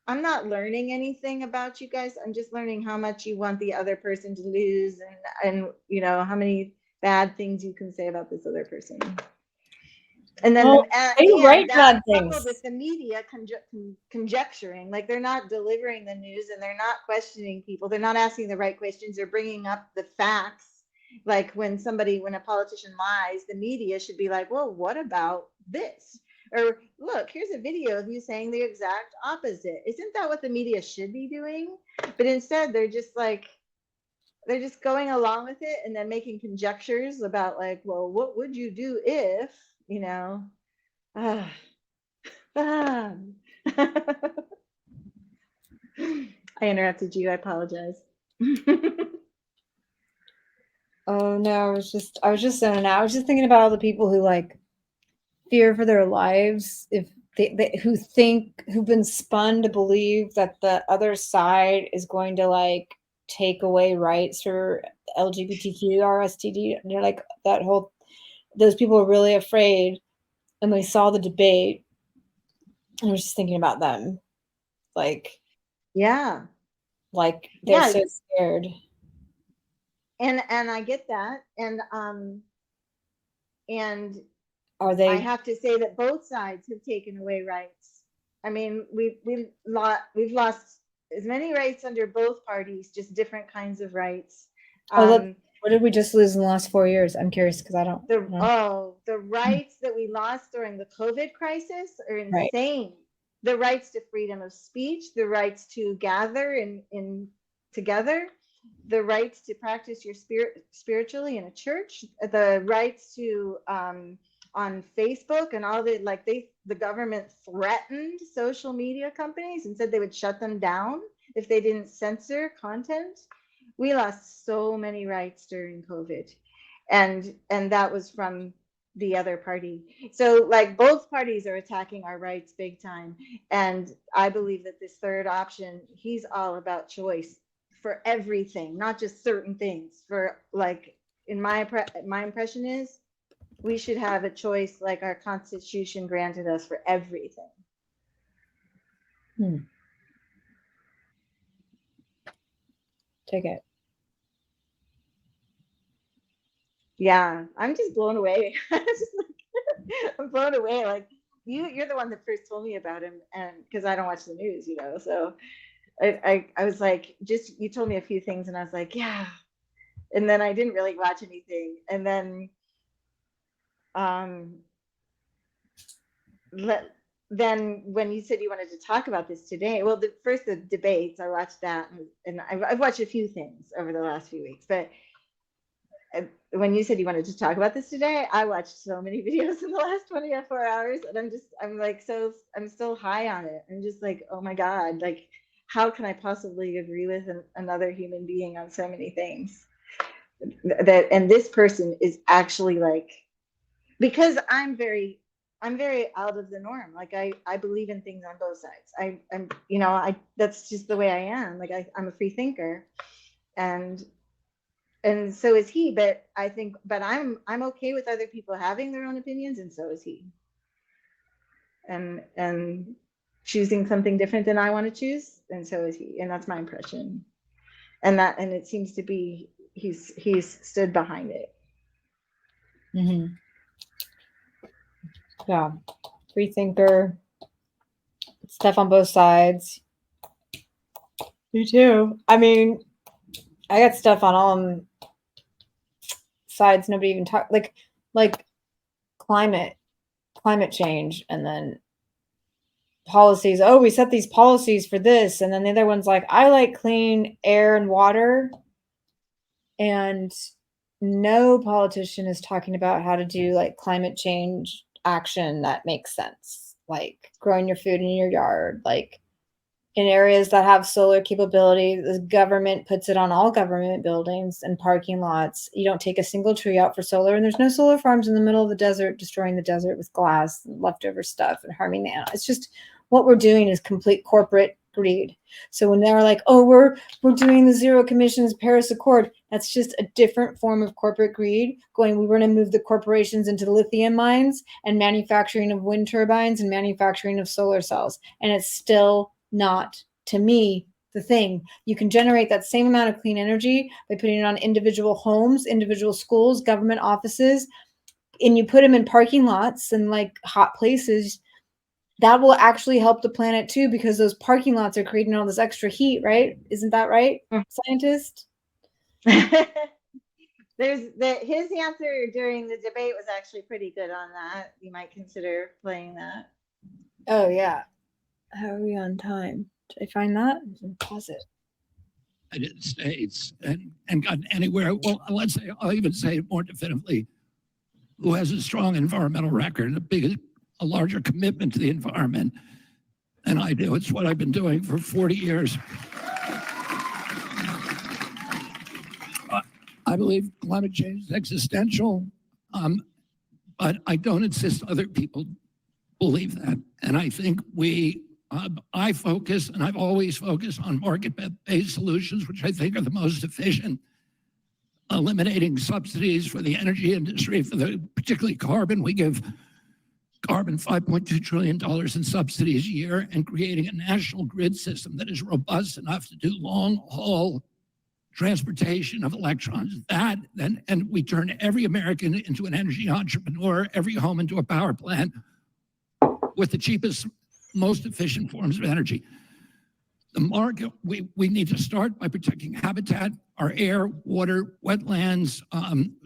I'm not learning anything about you guys. I'm just learning how much you want the other person to lose, and how many bad things you can say about this other person. And then coupled with the media conjecturing, like they're not delivering the news and they're not questioning people. They're not asking the right questions. They're bringing up the facts. Like when a politician lies, the media should be like, well, what about this? Or look, here's a video of you saying the exact opposite. Isn't that what the media should be doing? But instead, they're just going along with it and then making conjectures about like, well, what would you do if, I interrupted you. I apologize. Oh no, I was just zoning out. I was just thinking about all the people who like fear for their lives, if who've been spun to believe that the other side is going to like take away rights for LGBTQ, RSTD. And they're like those people are really afraid. And we saw the debate. And I was just thinking about them. Like, yeah. Like they're so scared. And I get that. And are they? I have to say that both sides have taken away rights. I mean, we've lost as many rights under both parties, just different kinds of rights. What did we just lose in the last 4 years? I'm curious because I don't know. The rights that we lost during the COVID crisis are insane. Right. The rights to freedom of speech, the rights to gather in together, the rights to practice your spiritually in a church, the rights to on Facebook and all the government threatened social media companies and said they would shut them down if they didn't censor content. We lost so many rights during COVID, and that was from the other party. So like both parties are attacking our rights big time. And I believe that this third option, he's all about choice for everything, not just certain things. For like, in my impression is we should have a choice like our Constitution granted us for everything. Take it. Yeah, I'm just blown away. I'm blown away. Like you're the one that first told me about him, and because I don't watch the news, so I was like, just you told me a few things, and I was like, yeah. And then I didn't really watch anything, and then then when you said you wanted to talk about this today, well, the debates, I watched that, and I've watched a few things over the last few weeks, but when you said you wanted to talk about this today, I watched so many videos in the last 24 hours, and I'm still high on it. I'm just like, oh my God, like, how can I possibly agree with another human being on so many things? And this person is actually like, because I'm very out of the norm. Like I believe in things on both sides. I'm that's just the way I am. Like I'm a free thinker, and so is he. But I'm okay with other people having their own opinions, and so is he. And choosing something different than I want to choose, and so is he. And that's my impression. And it seems to be he's stood behind it. Mm-hmm. Yeah, free thinker. Stuff on both sides. You too. I mean, I got stuff on all sides. Nobody even talk like climate change, and then policies. Oh, we set these policies for this, and then the other one's like, I like clean air and water, and no politician is talking about how to do like climate change action that makes sense, like growing your food in your yard, like in areas that have solar capability. The government puts it on all government buildings and parking lots. You don't take a single tree out for solar, and there's no solar farms in the middle of the desert destroying the desert with glass and leftover stuff and harming the animals. It's just what we're doing is complete corporate greed. So when they're like, oh, we're doing the zero emissions Paris Accord, that's just a different form of corporate greed going, we're going to move the corporations into the lithium mines and manufacturing of wind turbines and manufacturing of solar cells. And it's still not, to me, the thing. You can generate that same amount of clean energy by putting it on individual homes, individual schools, government offices, and you put them in parking lots and like hot places. That will actually help the planet too, because those parking lots are creating all this extra heat, right? Isn't that right, scientist? His answer during the debate was actually pretty good on that. You might consider playing that. Oh yeah. How are we on time? Did I find that? Pause it. United States and gotten anywhere. Well, let's say, I'll even say it more definitively, who has a strong environmental record, a larger commitment to the environment than I do. It's what I've been doing for 40 years. I believe climate change is existential, but I don't insist other people believe that. And I think I focus, and I've always focused on market-based solutions, which I think are the most efficient, eliminating subsidies for the energy industry, particularly carbon. We give carbon $5.2 trillion in subsidies a year, and creating a national grid system that is robust enough to do long-haul transportation of electrons. And we turn every American into an energy entrepreneur, every home into a power plant with the cheapest, most efficient forms of energy. The market, we need to start by protecting habitat, our air, water, wetlands,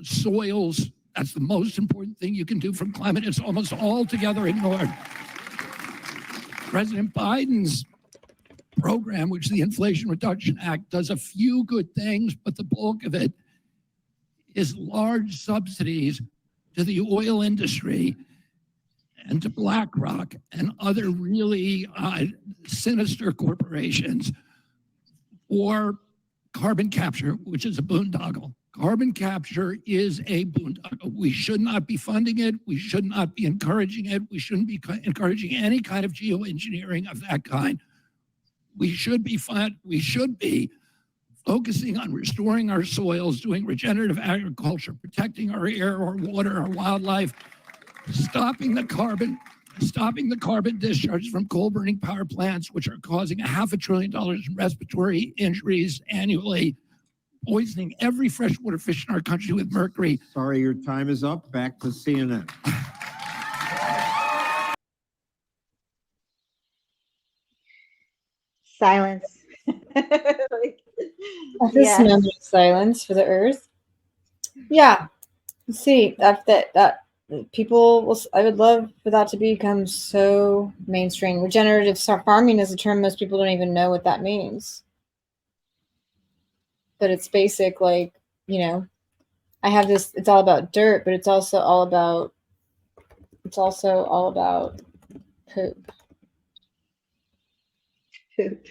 soils. That's the most important thing you can do from climate. It's almost altogether ignored. President Biden's program, which is the Inflation Reduction Act, does a few good things, but the bulk of it is large subsidies to the oil industry and to BlackRock and other really sinister corporations, or carbon capture, which is a boondoggle. Carbon capture is a boondoggle. We should not be funding it. We should not be encouraging it. We shouldn't be encouraging any kind of geoengineering of that kind. We should be focusing on restoring our soils, doing regenerative agriculture, protecting our air, our water, our wildlife, stopping the carbon discharge from coal-burning power plants, which are causing $500 billion in respiratory injuries annually, poisoning every freshwater fish in our country with mercury. Sorry, your time is up. Back to CNN. Silence. This moment of silence for the earth. Yeah. See, that people will, I would love for that to become so mainstream. Regenerative farming is a term most people don't even know what that means. But it's basic, like, you know, I have this, it's all about dirt, but it's also all about poop. Poop.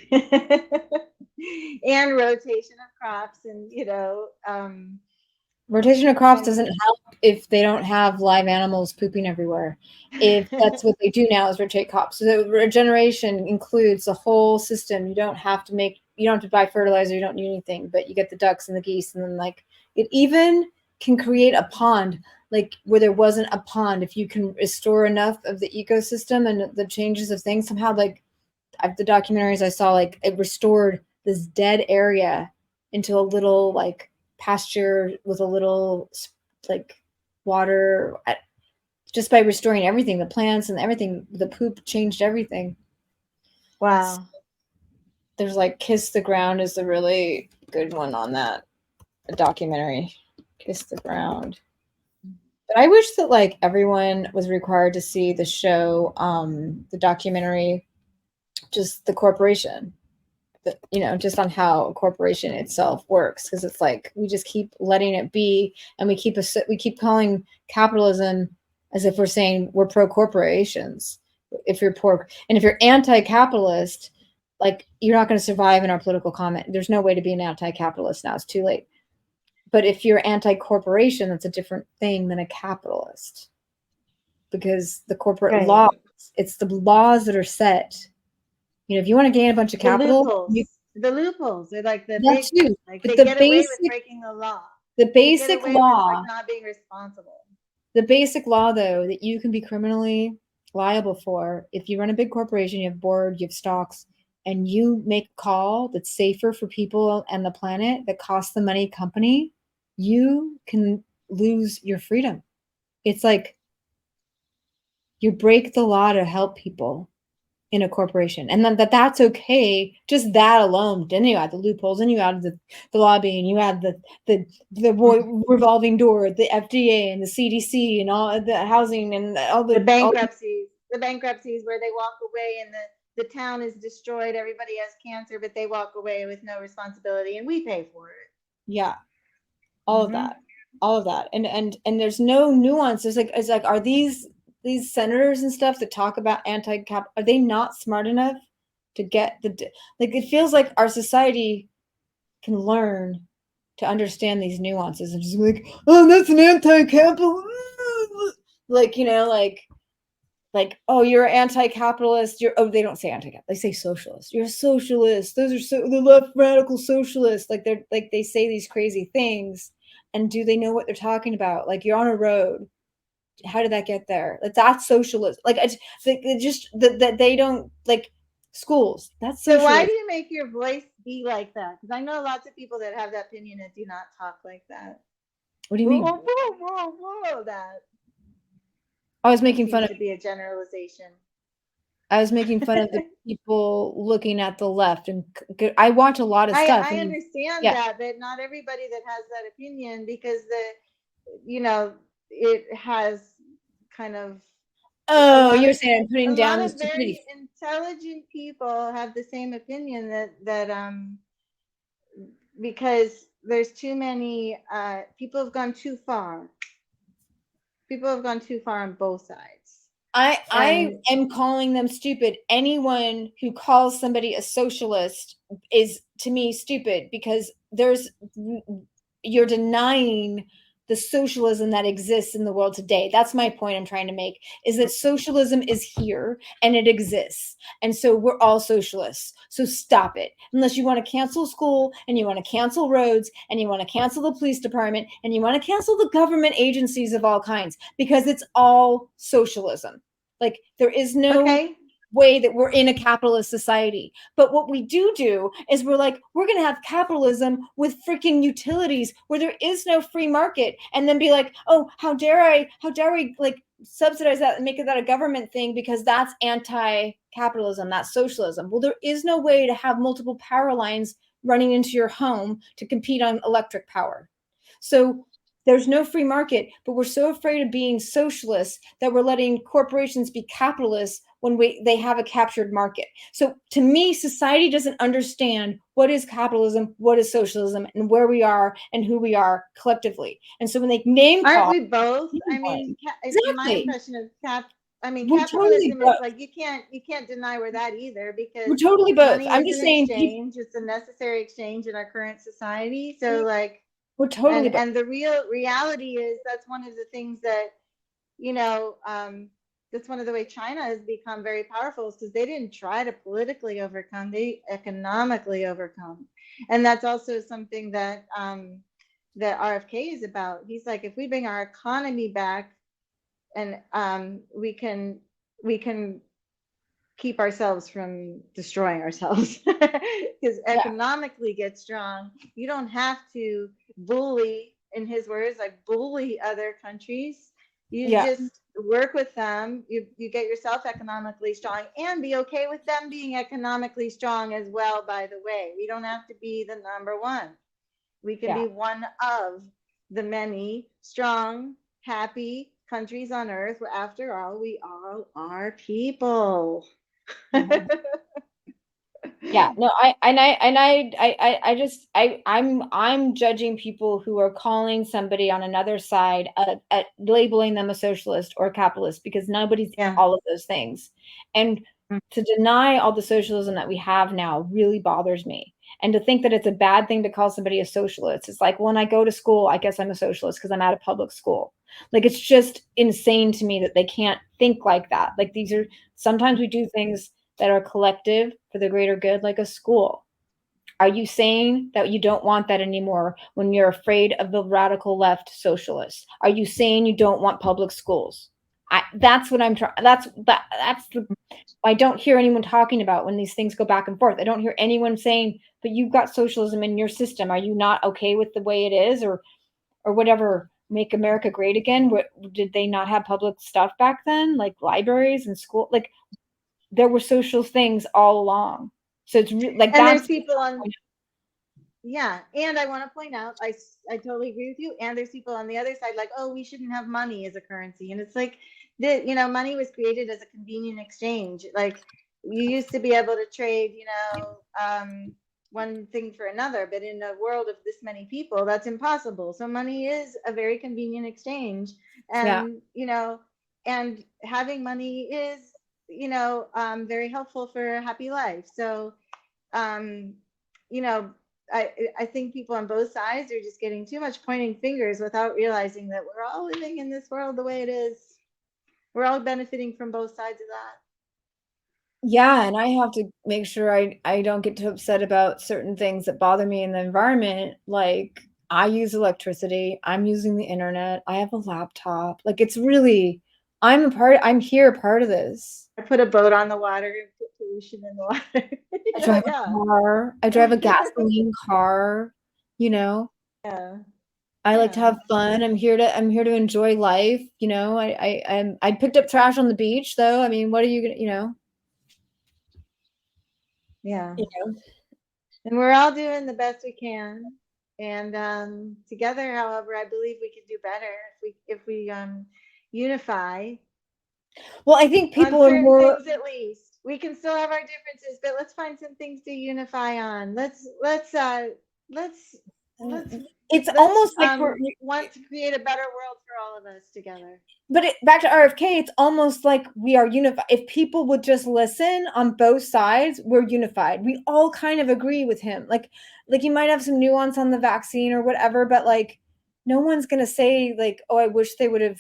And rotation of crops, and rotation of crops doesn't help if they don't have live animals pooping everywhere. If that's what they do now is rotate crops. So regeneration includes the whole system. You don't have to buy fertilizer, you don't need anything, but you get the ducks and the geese, and then like it even can create a pond, like where there wasn't a pond. If you can restore enough of the ecosystem and the changes of things, somehow, like the documentaries I saw, like it restored this dead area into a little like pasture with a little like water, just by restoring everything, the plants and everything. The poop changed everything. Wow. So there's like Kiss the Ground is a really good one on that, a documentary, Kiss the Ground. But I wish that like everyone was required to see the show, the documentary, just the corporation, just on how a corporation itself works, because it's like we just keep letting it be, and we keep calling capitalism as if we're saying we're pro corporations. If you're poor and if you're anti-capitalist, like you're not going to survive in our political comment. There's no way to be an anti-capitalist now. It's too late. But if you're anti-corporation, that's a different thing than a capitalist, because the corporate laws, it's the laws that are set. If you want to gain a bunch of capital, the loopholes, they're like the big, too. Like they get away with breaking the law. The basic law, with, like, not being responsible. The basic law, though, that you can be criminally liable for if you run a big corporation, you have board, you have stocks, and you make a call that's safer for people and the planet that costs the money company, you can lose your freedom. It's like you break the law to help people in a corporation, and then that's okay. Just that alone. Then you add the loopholes, and you add the lobbying, you add the revolving door, the FDA and the CDC and all the housing and all the bankruptcies. The bankruptcies where they walk away and the town is destroyed. Everybody has cancer, but they walk away with no responsibility, and we pay for it. Yeah, all of that, and there's no nuance. It's like are these senators and stuff that talk about anti-cap, are they not smart enough to get it feels like our society can learn to understand these nuances and just be like, oh, that's an anti-capitalist, like, oh, you're anti-capitalist, they don't say anti-capitalist, they say socialist, you're a socialist, those are the left radical socialists, like they say these crazy things, and do they know what they're talking about? Like, you're on a road, how did that get there? Like, that's socialism. Like, just that they don't like schools. That's socialism. So why do you make your voice be like that? Because I know lots of people that have that opinion that do not talk like that. What do you mean? That. I was making fun of. To be a generalization. I was making fun of the people looking at the left, and I watch a lot of stuff. I understand that, but not everybody that has that opinion, because it has kind of. Oh, you're saying I'm putting down the very intelligent people have the same opinion that because there's too many people have gone too far. People have gone too far on both sides. I am calling them stupid. Anyone who calls somebody a socialist is, to me, stupid, because you're denying the socialism that exists in the world today. That's my point I'm trying to make, is that socialism is here and it exists. And so we're all socialists. So stop it. Unless you want to cancel school, and you want to cancel roads, and you want to cancel the police department, and you want to cancel the government agencies of all kinds, because it's all socialism. Like, there is no way that we're in a capitalist society. But what we do is we're going to have capitalism with freaking utilities where there is no free market, and then be like, oh, how dare we like subsidize that and make that a government thing, because that's anti-capitalism, that's socialism. Well, there is no way to have multiple power lines running into your home to compete on electric power. So There's no free market, but we're so afraid of being socialists that we're letting corporations be capitalists when they have a captured market. So to me, society doesn't understand what is capitalism, what is socialism, and where we are and who we are collectively. And so when they name Aren't call, we both? I mean, my exactly. impression of We're totally capitalism is both. like you can't deny we're that either, because We're totally both. money I'm is just an saying exchange. It's a necessary exchange in our current society. So like, we're totally both. and the real reality is that's one of the things that, you know, that's one of the way China has become very powerful, is because they didn't try to politically overcome, they economically overcome. And that's also something that that RFK is about. He's like, if we bring our economy back, and we can keep ourselves from destroying ourselves, because economically get strong. You don't have to bully, in his words, like bully other countries. You just work with them. You get yourself economically strong, and be okay with them being economically strong as well. By the way, we don't have to be the number one. We can be one of the many strong, happy countries on earth, where after all, we all are people. I'm judging people who are calling somebody on another side at labeling them a socialist or a capitalist, because nobody's all of those things. And to deny all the socialism that we have now really bothers me. And to think that it's a bad thing to call somebody a socialist. It's like, when I go to school, I guess I'm a socialist because I'm at a public school. Like, it's just insane to me that they can't think like that. Like, sometimes we do things that are collective for the greater good, like a school. Are you saying that you don't want that anymore when you're afraid of the radical left socialists? Are you saying you don't want public schools? That's what I'm trying. I don't hear anyone talking about when these things go back and forth. I don't hear anyone saying, but you've got socialism in your system. Are you not okay with the way it is, or whatever? Make America great again. Did they not have public stuff back then, like libraries and school? Like, there were social things all along. So it's like, and there's people on, and I want to point out, I totally agree with you. And there's people on the other side like, oh, we shouldn't have money as a currency. And it's like, money was created as a convenient exchange. Like, you used to be able to trade, one thing for another, but in a world of this many people, that's impossible. So money is a very convenient exchange. And, and having money is, very helpful for a happy life. So, I think people on both sides are just getting too much pointing fingers without realizing that we're all living in this world the way it is. We're all benefiting from both sides of that. Yeah, and I have to make sure I don't get too upset about certain things that bother me in the environment. Like, I use electricity, I'm using the internet, I have a laptop. Like, it's really, I'm here part of this. I put a boat on the water and put pollution in the water. I drive a car. I drive a gasoline car, Yeah. I like to have fun. I'm here to enjoy life. I picked up trash on the beach, though. I mean, what are you gonna, Yeah. And we're all doing the best we can. And together, however, I believe we can do better if we unify. Well, I think people are more things, at least. We can still have our differences, but let's find some things to unify on. Let's it's almost like we want to create a better world for all of us together. But back to RFK, it's almost like we are unified. If people would just listen on both sides, we're unified. We all kind of agree with him. Like you might have some nuance on the vaccine or whatever, but like, no one's gonna say like, oh, I wish they would have.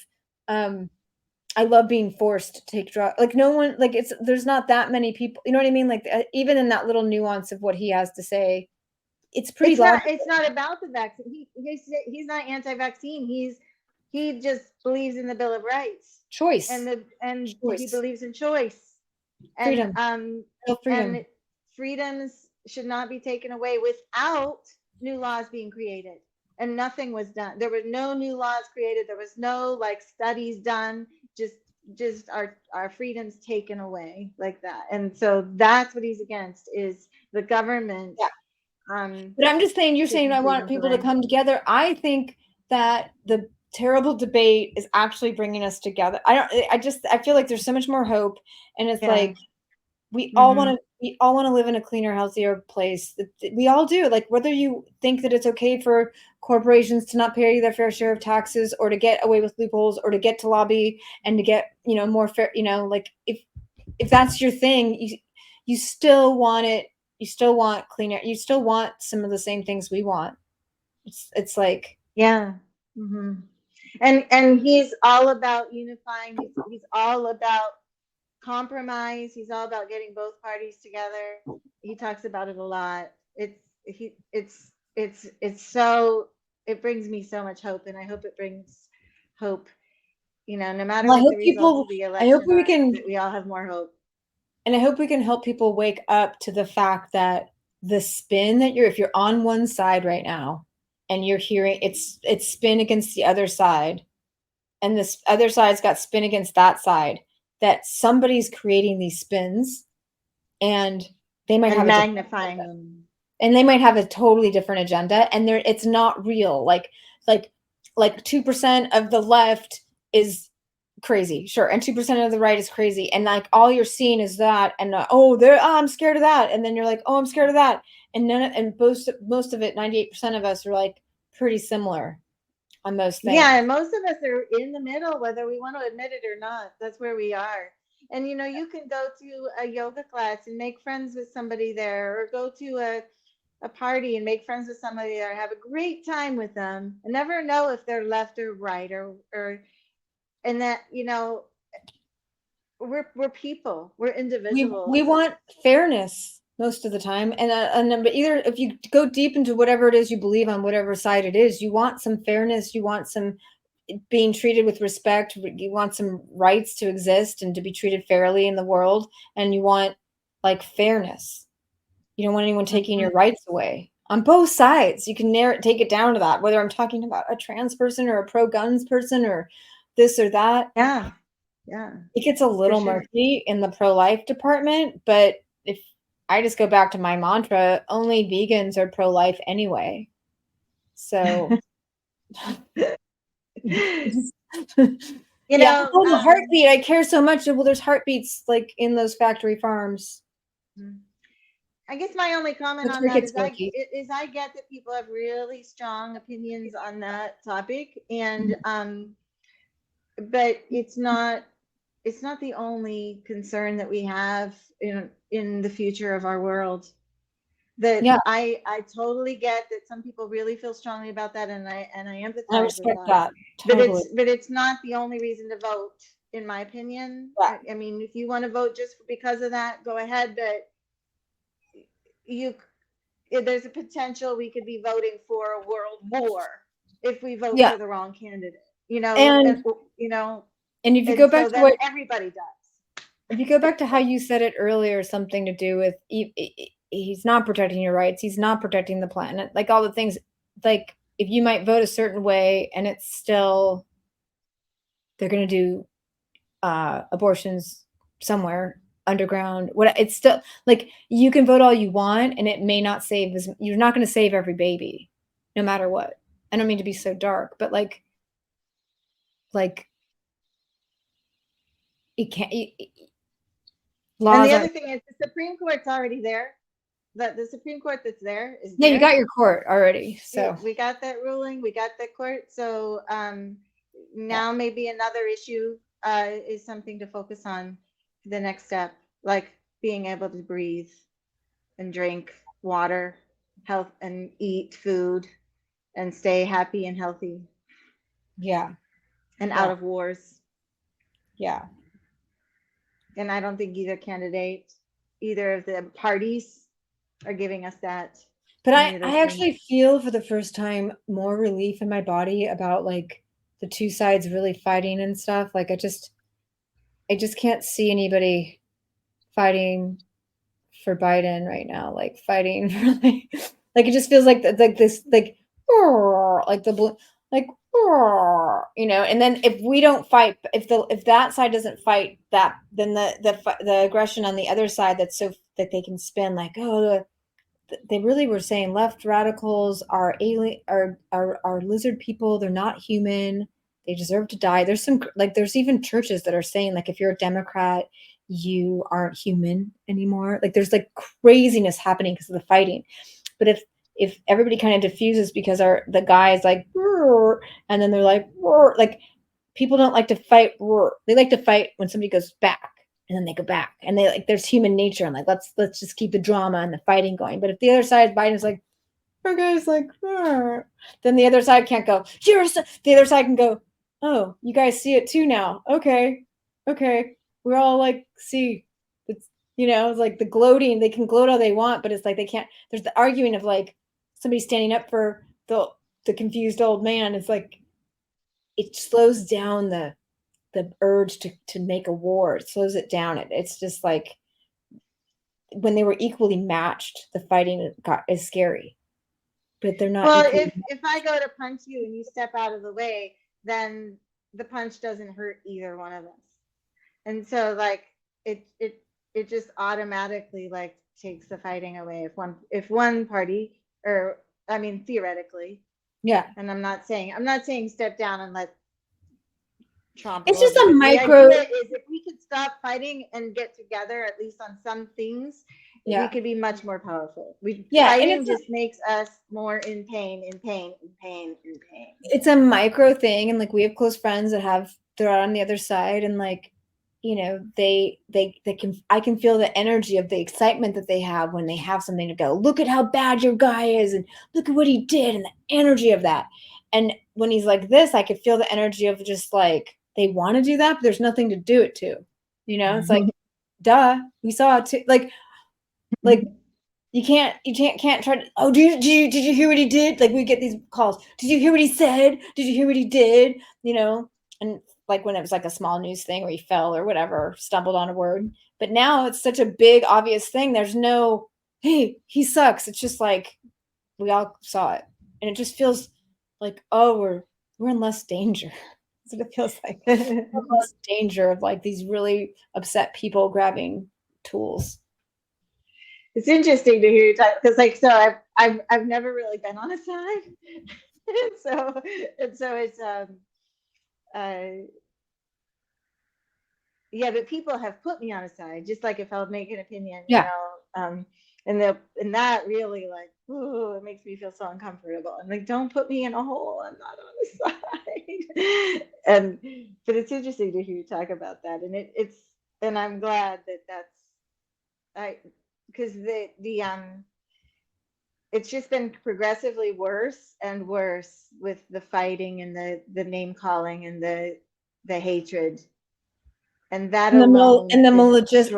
I love being forced to take drugs. Like, no one, like, there's not that many people. You know what I mean? Like, even in that little nuance of what he has to say, it's pretty logical. It's not about the vaccine. He's not anti-vaccine. He just believes in the Bill of Rights. Choice. And choice. He believes in choice. Freedom. And and freedoms should not be taken away without new laws being created. And nothing was done. There were no new laws created. There was no like studies done. Just our freedoms taken away like that. And so that's what he's against, is the government. But I'm just saying, you're saying I want people to come together. I think that the terrible debate is actually bringing us together. I feel like there's so much more hope, and it's like we all want to live in a cleaner, healthier place. We all do. Like, whether you think that it's okay for corporations to not pay their fair share of taxes, or to get away with loopholes, or to get to lobby and to get, more fair, like, if that's your thing, you still want it. You still want cleaner. You still want some of the same things we want. It's like, yeah. Mm-hmm. And he's all about unifying. He's all about compromise. He's all about getting both parties together. He talks about it a lot. So it brings me so much hope, and I hope it brings hope. No matter what the results of the election are, that we all have more hope. And I hope we can help people wake up to the fact that the spin that if you're on one side right now and you're hearing it's spin against the other side, and this other side's got spin against that side, that somebody's creating these spins, and they might have magnifying them, and they might have a totally different agenda, and it's not real. Like 2% of the left is crazy, sure, and 2% of the right is crazy, and like all you're seeing is that, and I'm scared of that, and then you're like, oh, I'm scared of that, and most of it, 98% of us are like pretty similar on most things. Yeah, and most of us are in the middle, whether we want to admit it or not. That's where we are. And you can go to a yoga class and make friends with somebody there, or go to a party and make friends with somebody there, have a great time with them, and never know if they're left or right, and that we're people, we're individuals. We want fairness most of the time, and but either if you go deep into whatever it is you believe on, whatever side it is, you want some fairness, you want some being treated with respect, you want some rights to exist and to be treated fairly in the world, and you want like fairness. You don't want anyone taking your rights away on both sides. You can take it down to that, whether I'm talking about a trans person or a pro-guns person or this or that. Yeah. It gets a little murky in the pro-life department, but if I just go back to my mantra, only vegans are pro-life anyway. So the heartbeat, I care so much. Well, there's heartbeats like in those factory farms. I guess my only comment on that is I get that people have really strong opinions on that topic, and but it's not the only concern that we have in the future of our world. I totally get that some people really feel strongly about that, and I empathize. I respect that. Totally. But it's not the only reason to vote, in my opinion. Yeah. I mean, if you want to vote just because of that, go ahead. But there's a potential we could be voting for a world war if we vote for the wrong candidate. And if you go back to what everybody does. If you go back to how you said it earlier, something to do with he's not protecting your rights, he's not protecting the planet, like all the things, like if you might vote a certain way and it's still, they're going to do abortions somewhere underground, it's still like, you can vote all you want and it may not save you're not going to save every baby no matter what. I don't mean to be so dark, but like it can't. And the other thing is the Supreme Court's already there. The Supreme Court that's there is there. You got your court already. So we got that ruling. We got that court. So now maybe another issue is something to focus on. The next step, like being able to breathe and drink water, health, and eat food, and stay happy and healthy. Yeah. And out of wars. Yeah. And I don't think either of the parties are giving us that. But I actually feel for the first time more relief in my body about like the two sides really fighting and stuff. Like I just can't see anybody fighting for Biden right now. Like fighting for like it just feels like this like the like and then if we don't fight, if that side doesn't fight that, then the aggression on the other side, that's so that they can spin like, oh, they really were saying left radicals are alien, are lizard people. They're not human. They deserve to die. There's some, like, there's even churches that are saying, like, if you're a Democrat, you aren't human anymore. Like, there's like craziness happening because of the fighting. But if everybody kind of diffuses because the guy is like, and then they're like people don't like to fight. They like to fight when somebody goes back, and then they go back, and they like, there's human nature, and like, let's just keep the drama and the fighting going. But if the other side, Biden's like, our guy's like, then the other side can't go, the other side can go, oh, you guys see it too now. Okay. We're all like, see, it's, it's like the gloating, they can gloat all they want, but it's like, they can't, there's the arguing of like somebody standing up for the confused old man. It's like, it slows down the urge to make a war. It slows it down. It's just like when they were equally matched, the fighting is scary, but they're not. Well, if I go to punch you and you step out of the way, then the punch doesn't hurt either one of us. And so like it just automatically like takes the fighting away if one party, or I mean theoretically. Yeah. And I'm not saying step down and let Trump. It's just a micro. The idea is if we could stop fighting and get together at least on some things, we could be much more powerful. Fighting just makes us more in pain. It's a micro thing, and like we have close friends that they're on the other side, and like, they can, I can feel the energy of the excitement that they have when they have something to go, look at how bad your guy is, and look at what he did, and the energy of that. And when he's like this, I could feel the energy of just like, they want to do that, but there's nothing to do it to, it's like, duh, we saw it too. Like you can't try to, oh, did you hear what he did? Like we get these calls. Did you hear what he said? Did you hear what he did? And like when it was like a small news thing where he fell or whatever, stumbled on a word. But now it's such a big, obvious thing. There's no, hey, he sucks. It's just like, we all saw it. And it just feels like, oh, we're in less danger. That's what it feels like. Less danger of like these really upset people grabbing tools. It's interesting to hear you talk, because like, so I've never really been on a side. so it's yeah, but people have put me on a side, just like if I'll make an opinion, and that really like, ooh, it makes me feel so uncomfortable. And like, don't put me in a hole. I'm not on the side. But it's interesting to hear you talk about that, and and I'm glad because it's just been progressively worse and worse with the fighting and the name calling and the hatred. And that the militias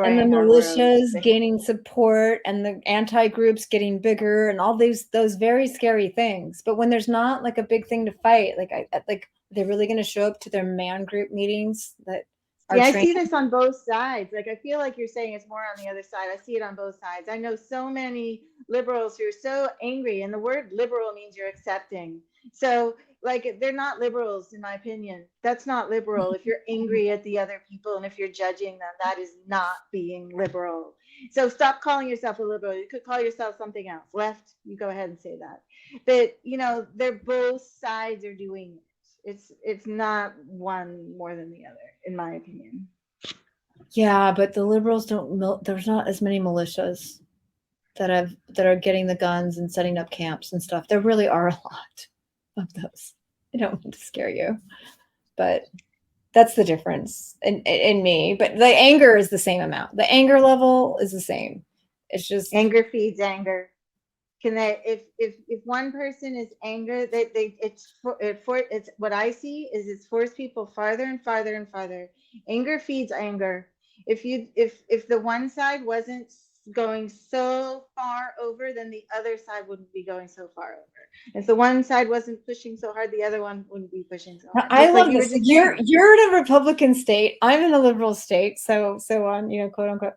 gaining support, and the anti-groups getting bigger, and all those very scary things. But when there's not like a big thing to fight, like they're really going to show up to their man group meetings that are I see this on both sides. Like I feel like you're saying it's more on the other side. I see it on both sides. I know so many liberals who are so angry, and the word liberal means you're accepting. So like, they're not liberals, in my opinion. That's not liberal. If you're angry at the other people and if you're judging them, that is not being liberal. So stop calling yourself a liberal. You could call yourself something else. Left, you go ahead and say that. But they're both sides are doing it. It's not one more than the other, in my opinion. Yeah, but the liberals there's not as many militias that are getting the guns and setting up camps and stuff. There really are a lot of those. I don't want to scare you, but that's the difference in me. But the anger is the same amount. The anger level is the same. It's just anger feeds anger. Can they, if one person is angry, it's what I see is it's forced people farther and farther and farther. Anger feeds anger. If the one side wasn't going so far over, then the other side wouldn't be going so far over. If the one side wasn't pushing so hard, the other one wouldn't be pushing so hard. I love this. You're in a Republican state. I'm in a liberal state. So on, quote unquote.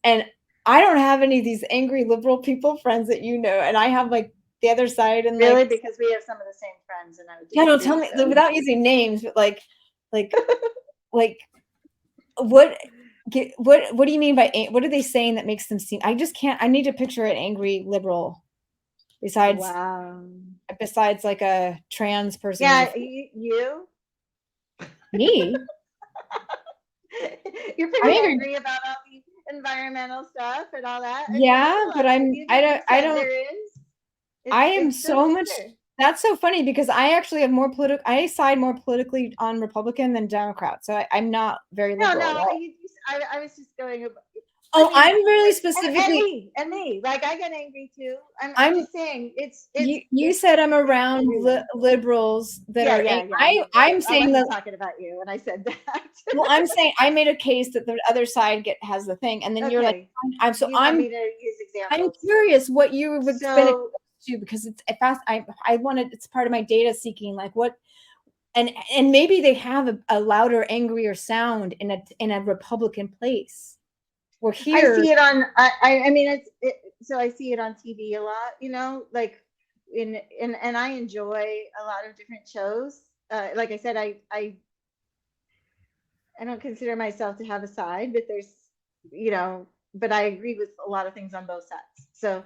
And I don't have any of these angry liberal people friends that and I have like the other side. And really, because we have some of the same friends, and I would don't tell me without using names, but like what what do you mean by what are they saying that makes them seem? I just can't. I need to picture an angry liberal. Besides like a trans person. Yeah, you. Me. You're pretty angry about all the environmental stuff and all that. Yeah, but I don't. There is. I am so much. That's so funny because I actually have more political. I side more politically on Republican than Democrat, so I'm not very liberal. No. I was just going. I'm really specifically and me. Like I get angry too. I'm just saying it's you said I'm around liberals that are. I'm saying that talking about you when I said that. Well, I'm saying I made a case that the other side has the thing, and then you're like, I'm curious what you would to because it's fast. I wanted it's part of my data seeking, like what. And maybe they have a louder, angrier sound in a Republican place. We're here. I see it on. I mean, so I see it on TV a lot. Like and I enjoy a lot of different shows. Like I said, I don't consider myself to have a side, but there's, but I agree with a lot of things on both sides. So,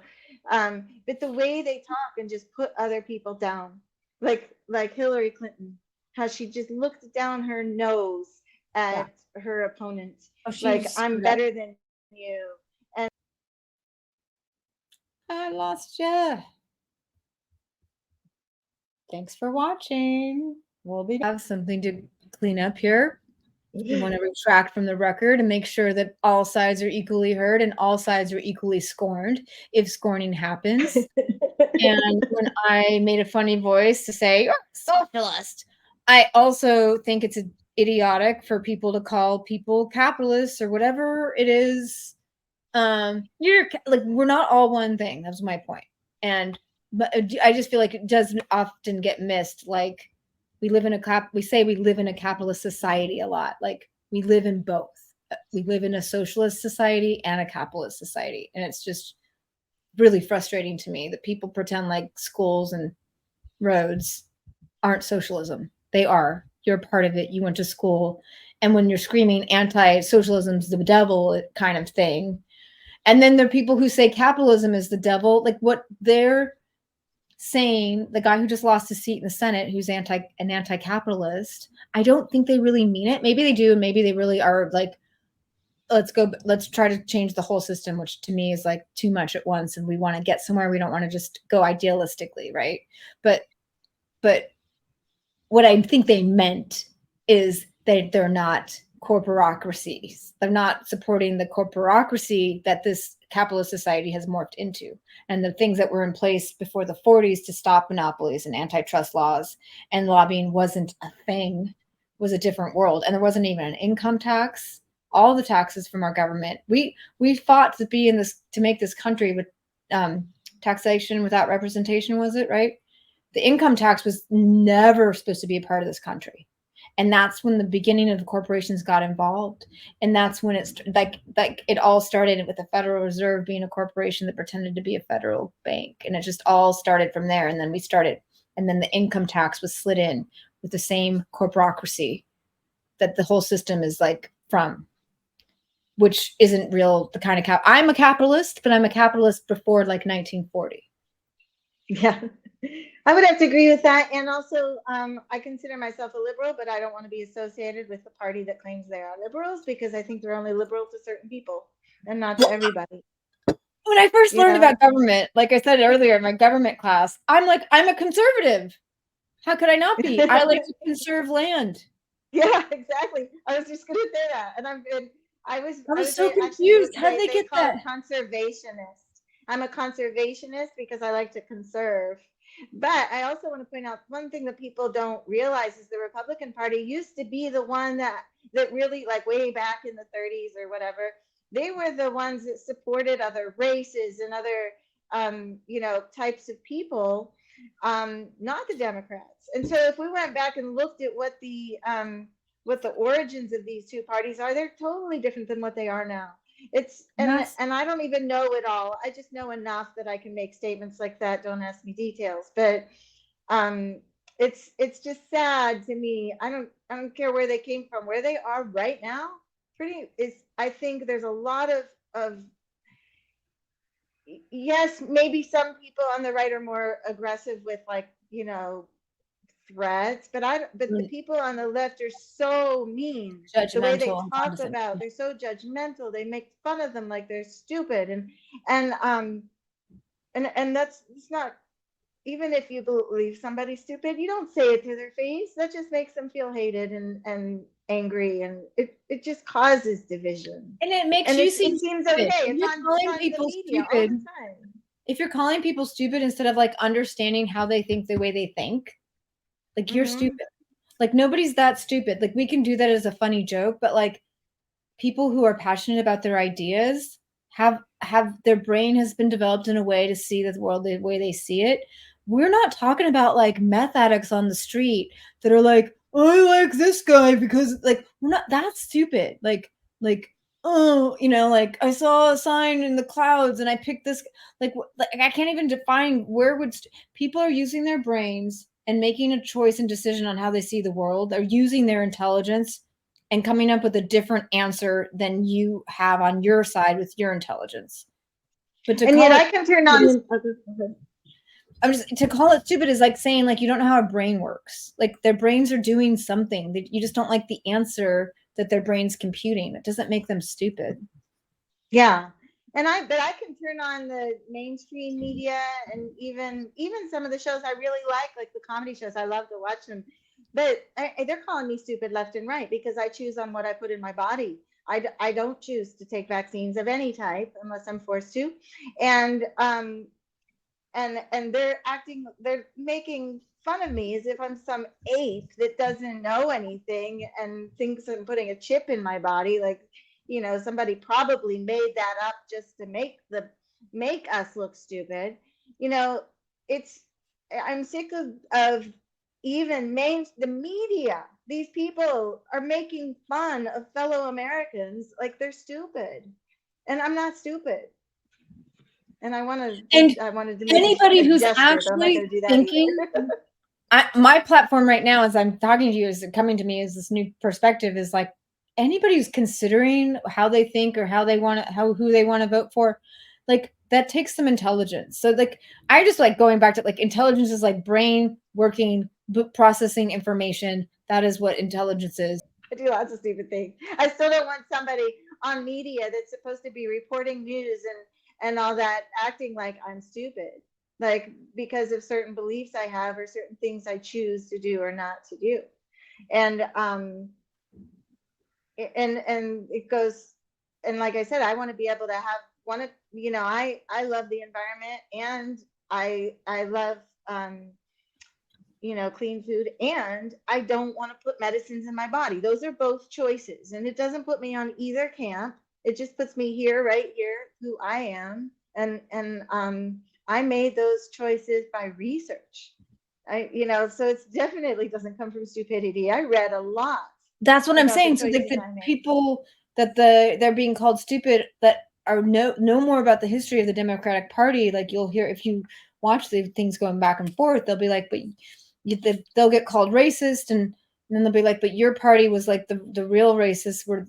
but the way they talk and just put other people down, like Hillary Clinton, how she just looked down her nose at her opponent, like I'm better than you. And I lost you. Thanks for watching. We'll have something to clean up here. You want to retract from the record and make sure that all sides are equally heard and all sides are equally scorned if scorning happens. And when I made a funny voice to say, "You're socialist," I also think it's idiotic for people to call people capitalists or whatever it is. You're like, we're not all one thing. That was my point. But I just feel like it doesn't often get missed. Like we live in we say we live in a capitalist society a lot. Like we live in both. We live in a socialist society and a capitalist society. And it's just really frustrating to me that people pretend like schools and roads aren't socialism. They are. You're a part of it. You went to school. And when you're screaming anti-socialism's the devil kind of thing, and then there are people who say capitalism is the devil, like what they're saying, the guy who just lost his seat in the Senate, who's an anti-capitalist, I don't think they really mean it. Maybe they do, and maybe they really are like, let's try to change the whole system, which to me is like too much at once, and we want to get somewhere. We don't want to just go idealistically, right? But what I think they meant is that they're not corporocracies. They're not supporting the corporocracy that this capitalist society has morphed into, and the things that were in place before the 40s to stop monopolies and antitrust laws and lobbying wasn't a thing, was a different world. And there wasn't even an income tax. All the taxes from our government, we fought to be in this, to make this country with taxation without representation, was it right? The income tax was never supposed to be a part of this country. And that's when the beginning of the corporations got involved. And that's when it's like it all started with the Federal Reserve being a corporation that pretended to be a federal bank. And it just all started from there. And then the income tax was slid in with the same corporocracy that the whole system is like from, which isn't real, the kind of I'm a capitalist, but I'm a capitalist before like 1940. Yeah. I would have to agree with that. And also, I consider myself a liberal, but I don't want to be associated with the party that claims they are liberals, because I think they're only liberal to certain people and not to everybody. When I first learned about government, like I said earlier in my government class, I'm like, I'm a conservative. How could I not be? I like to conserve land. Yeah, exactly. I was just going to say that. And I was so confused. How did they get that? Conservationist. I'm a conservationist because I like to conserve. But I also want to point out one thing that people don't realize is the Republican Party used to be the one that really, like way back in the 30s or whatever, they were the ones that supported other races and other, types of people, not the Democrats. And so if we went back and looked at what the origins of these two parties are, they're totally different than what they are now. And I don't even know it all. I just know enough that I can make statements like that. Don't ask me details, but it's just sad to me. I don't care where they came from. Where they are right now I think there's a lot of yes, maybe some people on the right are more aggressive with, like, threats, but the people on the left are so mean. The way they talk about, they're so judgmental. They make fun of them like they're stupid, and that's, it's not, even if you believe somebody's stupid, you don't say it to their face. That just makes them feel hated and angry, and it just causes division. And it makes you seem it seems okay. It's on the media all the time. If you're calling people stupid instead of, like, understanding how they think the way they think, like, you're stupid. Like, nobody's that stupid. Like, we can do that as a funny joke, but, like, people who are passionate about their ideas have their brain has been developed in a way to see the world the way they see it. We're not talking about, like, meth addicts on the street that are like, I like this guy because, like, we're not that stupid. Like, oh, like, I saw a sign in the clouds and I picked this. Like I can't even define where people are using their brains and making a choice and decision on how they see the world. They're using their intelligence and coming up with a different answer than you have on your side with your intelligence. But to I can turn on. To call it stupid is like saying, like, you don't know how a brain works. Like, their brains are doing something. You just don't like the answer that their brain's computing. It doesn't make them stupid. Yeah. But I can turn on the mainstream media and even some of the shows I really like the comedy shows. I love to watch them. But they're calling me stupid left and right because I choose on what I put in my body. I don't choose to take vaccines of any type unless I'm forced to. And they're making fun of me as if I'm some ape that doesn't know anything and thinks I'm putting a chip in my body. Like, somebody probably made that up just to make us look stupid. I'm sick of even the media. These people are making fun of fellow Americans like they're stupid, and I'm not stupid. And I wanted to make anybody who's actually thinking. My platform right now, as I'm talking to you, is coming to me as this new perspective is like, anybody who's considering how they think or who they want to vote for, like, that takes some intelligence. So, like, I just like going back to, like, intelligence is like brain working, processing information. That is what intelligence is. I do lots of stupid things. I still don't want somebody on media that's supposed to be reporting news and all that acting like I'm stupid, like, because of certain beliefs I have or certain things I choose to do or not to do. And it goes, and like I said, I want to be able to have I love the environment, and I love clean food, and I don't want to put medicines in my body. Those are both choices, and it doesn't put me on either camp. It just puts me right here, who I am, and I made those choices by research. So it definitely doesn't come from stupidity. I read a lot. That's what I'm saying. So, like, the people that they're being called stupid that are know more about the history of the Democratic Party, like, you'll hear if you watch the things going back and forth, they'll be like, but they'll get called racist, and then they'll be like, but your party was like the real racists were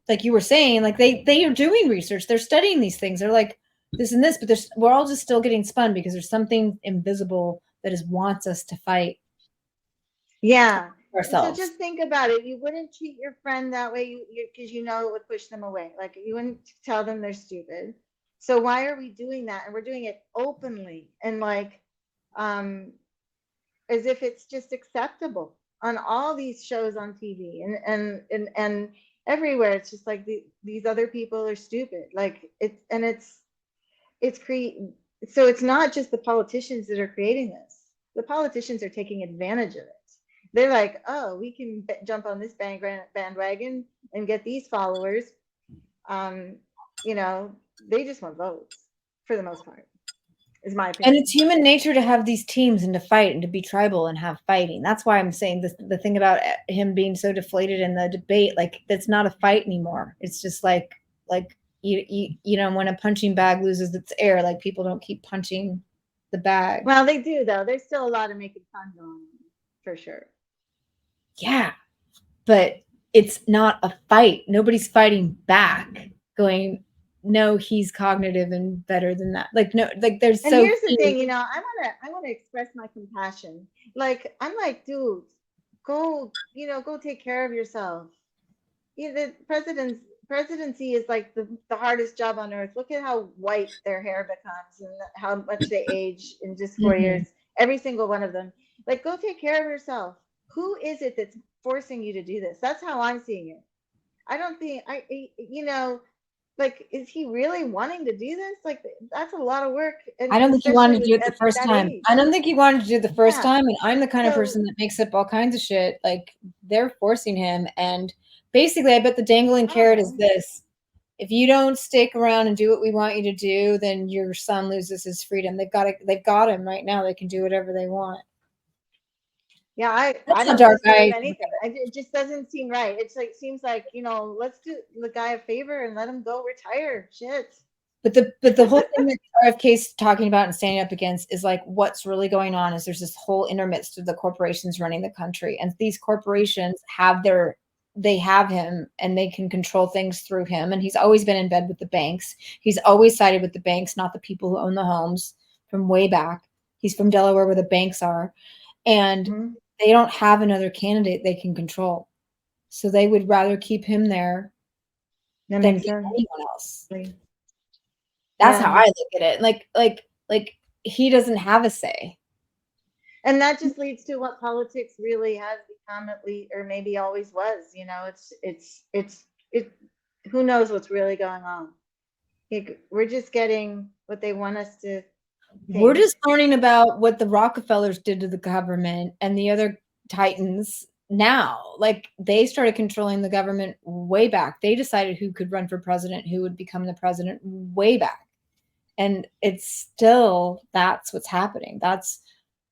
like you were saying, like they are doing research, they're studying these things, they're like this and this, but we're all just still getting spun because there's something invisible that wants us to fight. Yeah. Ourselves. So just think about it. You wouldn't treat your friend that way because it would push them away. Like, you wouldn't tell them they're stupid. So why are we doing that? And we're doing it openly and like as if it's just acceptable on all these shows on TV and everywhere. It's just like these other people are stupid. Like, so it's not just the politicians that are creating this. The politicians are taking advantage of it. They're like, oh, we can jump on this bandwagon and get these followers. They just want votes for the most part, is my opinion. And it's human nature to have these teams and to fight and to be tribal and have fighting. That's why I'm saying the thing about him being so deflated in the debate, like, that's not a fight anymore. It's just like when a punching bag loses its air, like, people don't keep punching the bag. Well, they do, though. There's still a lot of making fun going on, for sure. Yeah, but it's not a fight. Nobody's fighting back, going, no, he's cognitive and better than that. Like, no, like there's And so here's the few. thing, I want to express my compassion. Like, I'm like, dude, go, go take care of yourself. The presidency is like the hardest job on earth. Look at how white their hair becomes and how much they age in just 4 years. Every single one of them. Like, go take care of yourself. Who is it that's forcing you to do this? That's how I'm seeing it. I don't think like, is he really wanting to do this? Like, that's a lot of work. And I don't think he wanted to do it the at first that time. age. I don't think he wanted to do it the first Yeah. time. And I'm the kind of So- person that makes up all kinds of shit. Like, they're forcing him. And basically, I bet the dangling carrot is this. If you don't stick around and do what we want you to do, then your son loses his freedom. They've got him right now. They can do whatever they want. Yeah, I That's don't a dark believe eye. anything. It just doesn't seem right. It's like, seems like, let's do the guy a favor and let him go retire. Shit. But the whole thing that RFK's talking about and standing up against is like, what's really going on is there's this whole intermixed of the corporations running the country, and these corporations they have him and they can control things through him. And he's always been in bed with the banks. He's always sided with the banks, not the people who own the homes from way back. He's from Delaware where the banks are, and they don't have another candidate they can control. So they would rather keep him there than get anyone else. That's how I look at it. Like he doesn't have a say. And that just leads to what politics really has become, or maybe always was. It's who knows what's really going on. We're just getting what they want us to think. We're just learning about what the Rockefellers did to the government and the other titans now. Like, they started controlling the government way back. They decided who could run for president, who would become the president way back. And it's still, that's what's happening.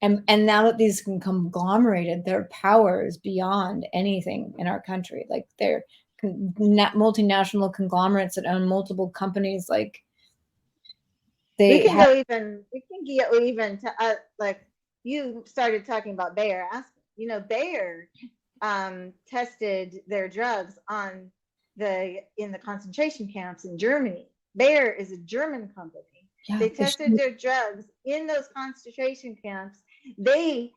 And now that these can conglomerated, their power is beyond anything in our country. Like, they're multinational conglomerates that own multiple companies. Like, we can go even to like, you started talking about Bayer. Bayer tested their drugs in the concentration camps in Germany. Bayer is a German company. Yeah, they tested their drugs in those concentration camps. The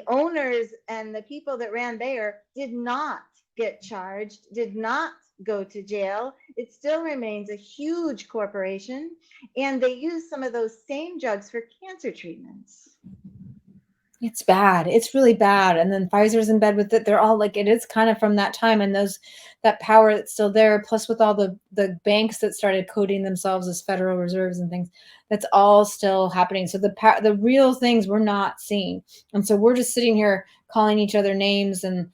owners and the people that ran Bayer did not get charged, did not go to jail. It still remains a huge corporation, and they use some of those same drugs for cancer treatments. It's bad. It's really bad. And then Pfizer's in bed with it. They're all like, it is kind of from that time, and that power that's still there, plus with all the banks that started coding themselves as Federal Reserves and things, that's all still happening. So the real things we're not seeing. And so we're just sitting here calling each other names, and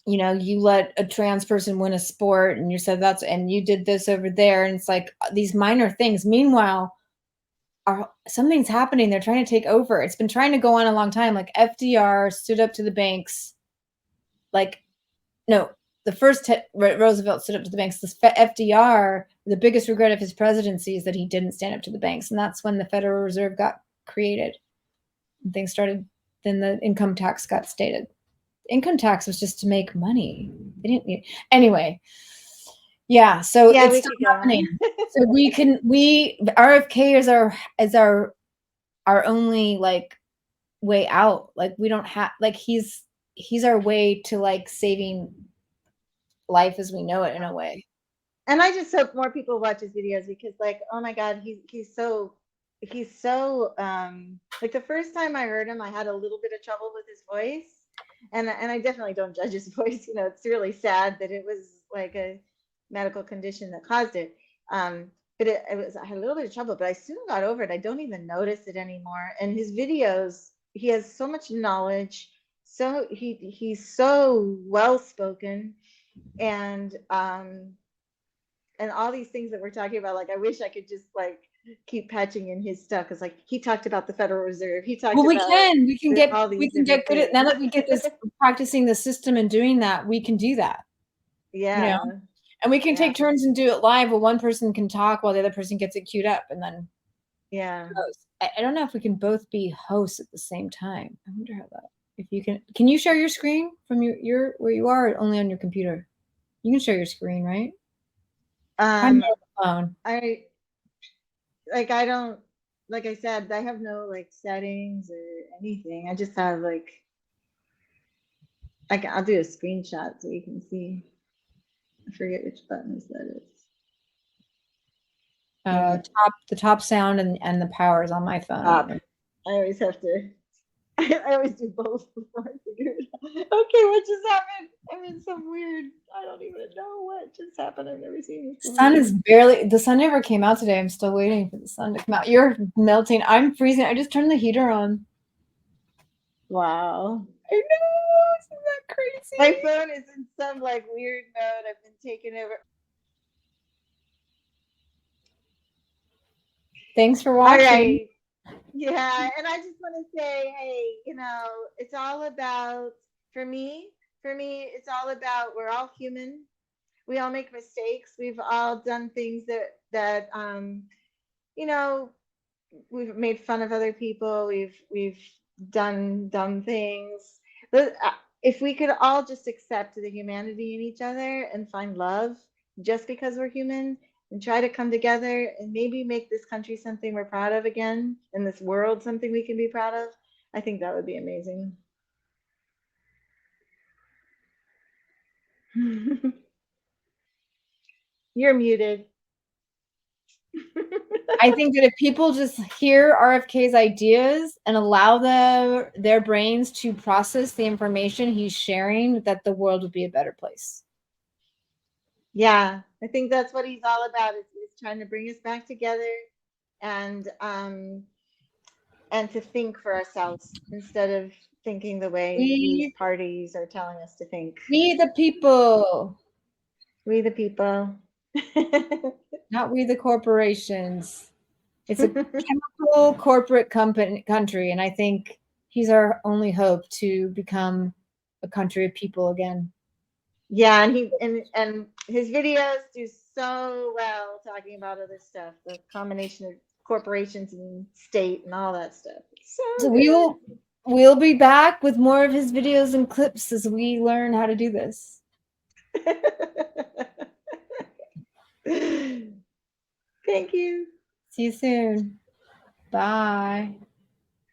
you let a trans person win a sport and you said and you did this over there. And it's like these minor things. Meanwhile, something's happening. They're trying to take over. It's been trying to go on a long time. Like, FDR stood up to the banks. The first Roosevelt stood up to the banks. This FDR, the biggest regret of his presidency is that he didn't stand up to the banks. And that's when the Federal Reserve got created. And things started, then the income tax got stated. Income tax was just to make money. They didn't need, anyway. Yeah, so it's still happening. So RFK is our only way out. Like, we don't have, he's our way to saving life as we know it, in a way. And I just hope more people watch his videos, because oh my God, he's so the first time I heard him, I had a little bit of trouble with his voice. And I definitely don't judge his voice. It's really sad that it was like a medical condition that caused it. But I had a little bit of trouble, but I soon got over it. I don't even notice it anymore. And his videos, he has so much knowledge. So he's so well spoken, and all these things that we're talking about. Like, I wish I could just keep patching in his stuff, because he talked about the Federal Reserve. He talked about we can get good at, now that we get this practicing the system and doing that, we can do that. Yeah. And we can take turns and do it live, where one person can talk while the other person gets it queued up, and then I don't know if we can both be hosts at the same time. I wonder how that. if you can you share your screen from your where you are, or only on your computer? You can share your screen, right? On the phone. I don't, like I said, I have no like settings or anything. I just have like, I'll do a screenshot so you can see. I forget which buttons that is. The top sound and the power is on my phone. I always have to. I always do both before I figure it out. Okay, what just happened? I'm in some weird. I don't even know what just happened. I've never seen this. The sun never came out today. I'm still waiting for the sun to come out. You're melting. I'm freezing. I just turned the heater on. Wow. I know. Isn't that crazy? My phone is in some like weird mode. I've been taking over. Thanks for watching. All right. Yeah, and I just want to say, hey, it's all about, for me, it's all about, we're all human. We all make mistakes. We've all done things that we've made fun of other people. We've done dumb things. If we could all just accept the humanity in each other and find love just because we're human, and try to come together and maybe make this country something we're proud of again, and this world something we can be proud of, I think that would be amazing. You're muted. I think that if people just hear RFK's ideas and allow their brains to process the information he's sharing, that the world would be a better place. Yeah, I think that's what he's all about, is trying to bring us back together and to think for ourselves instead of thinking the way these parties are telling us to think. We the people. We the people. Not we the corporations. It's a chemical corporate country, and I think he's our only hope to become a country of people again. Yeah, and his videos do so well talking about other stuff, the combination of corporations and state and all that stuff. So we'll be back with more of his videos and clips as we learn how to do this. Thank you. See you soon. Bye.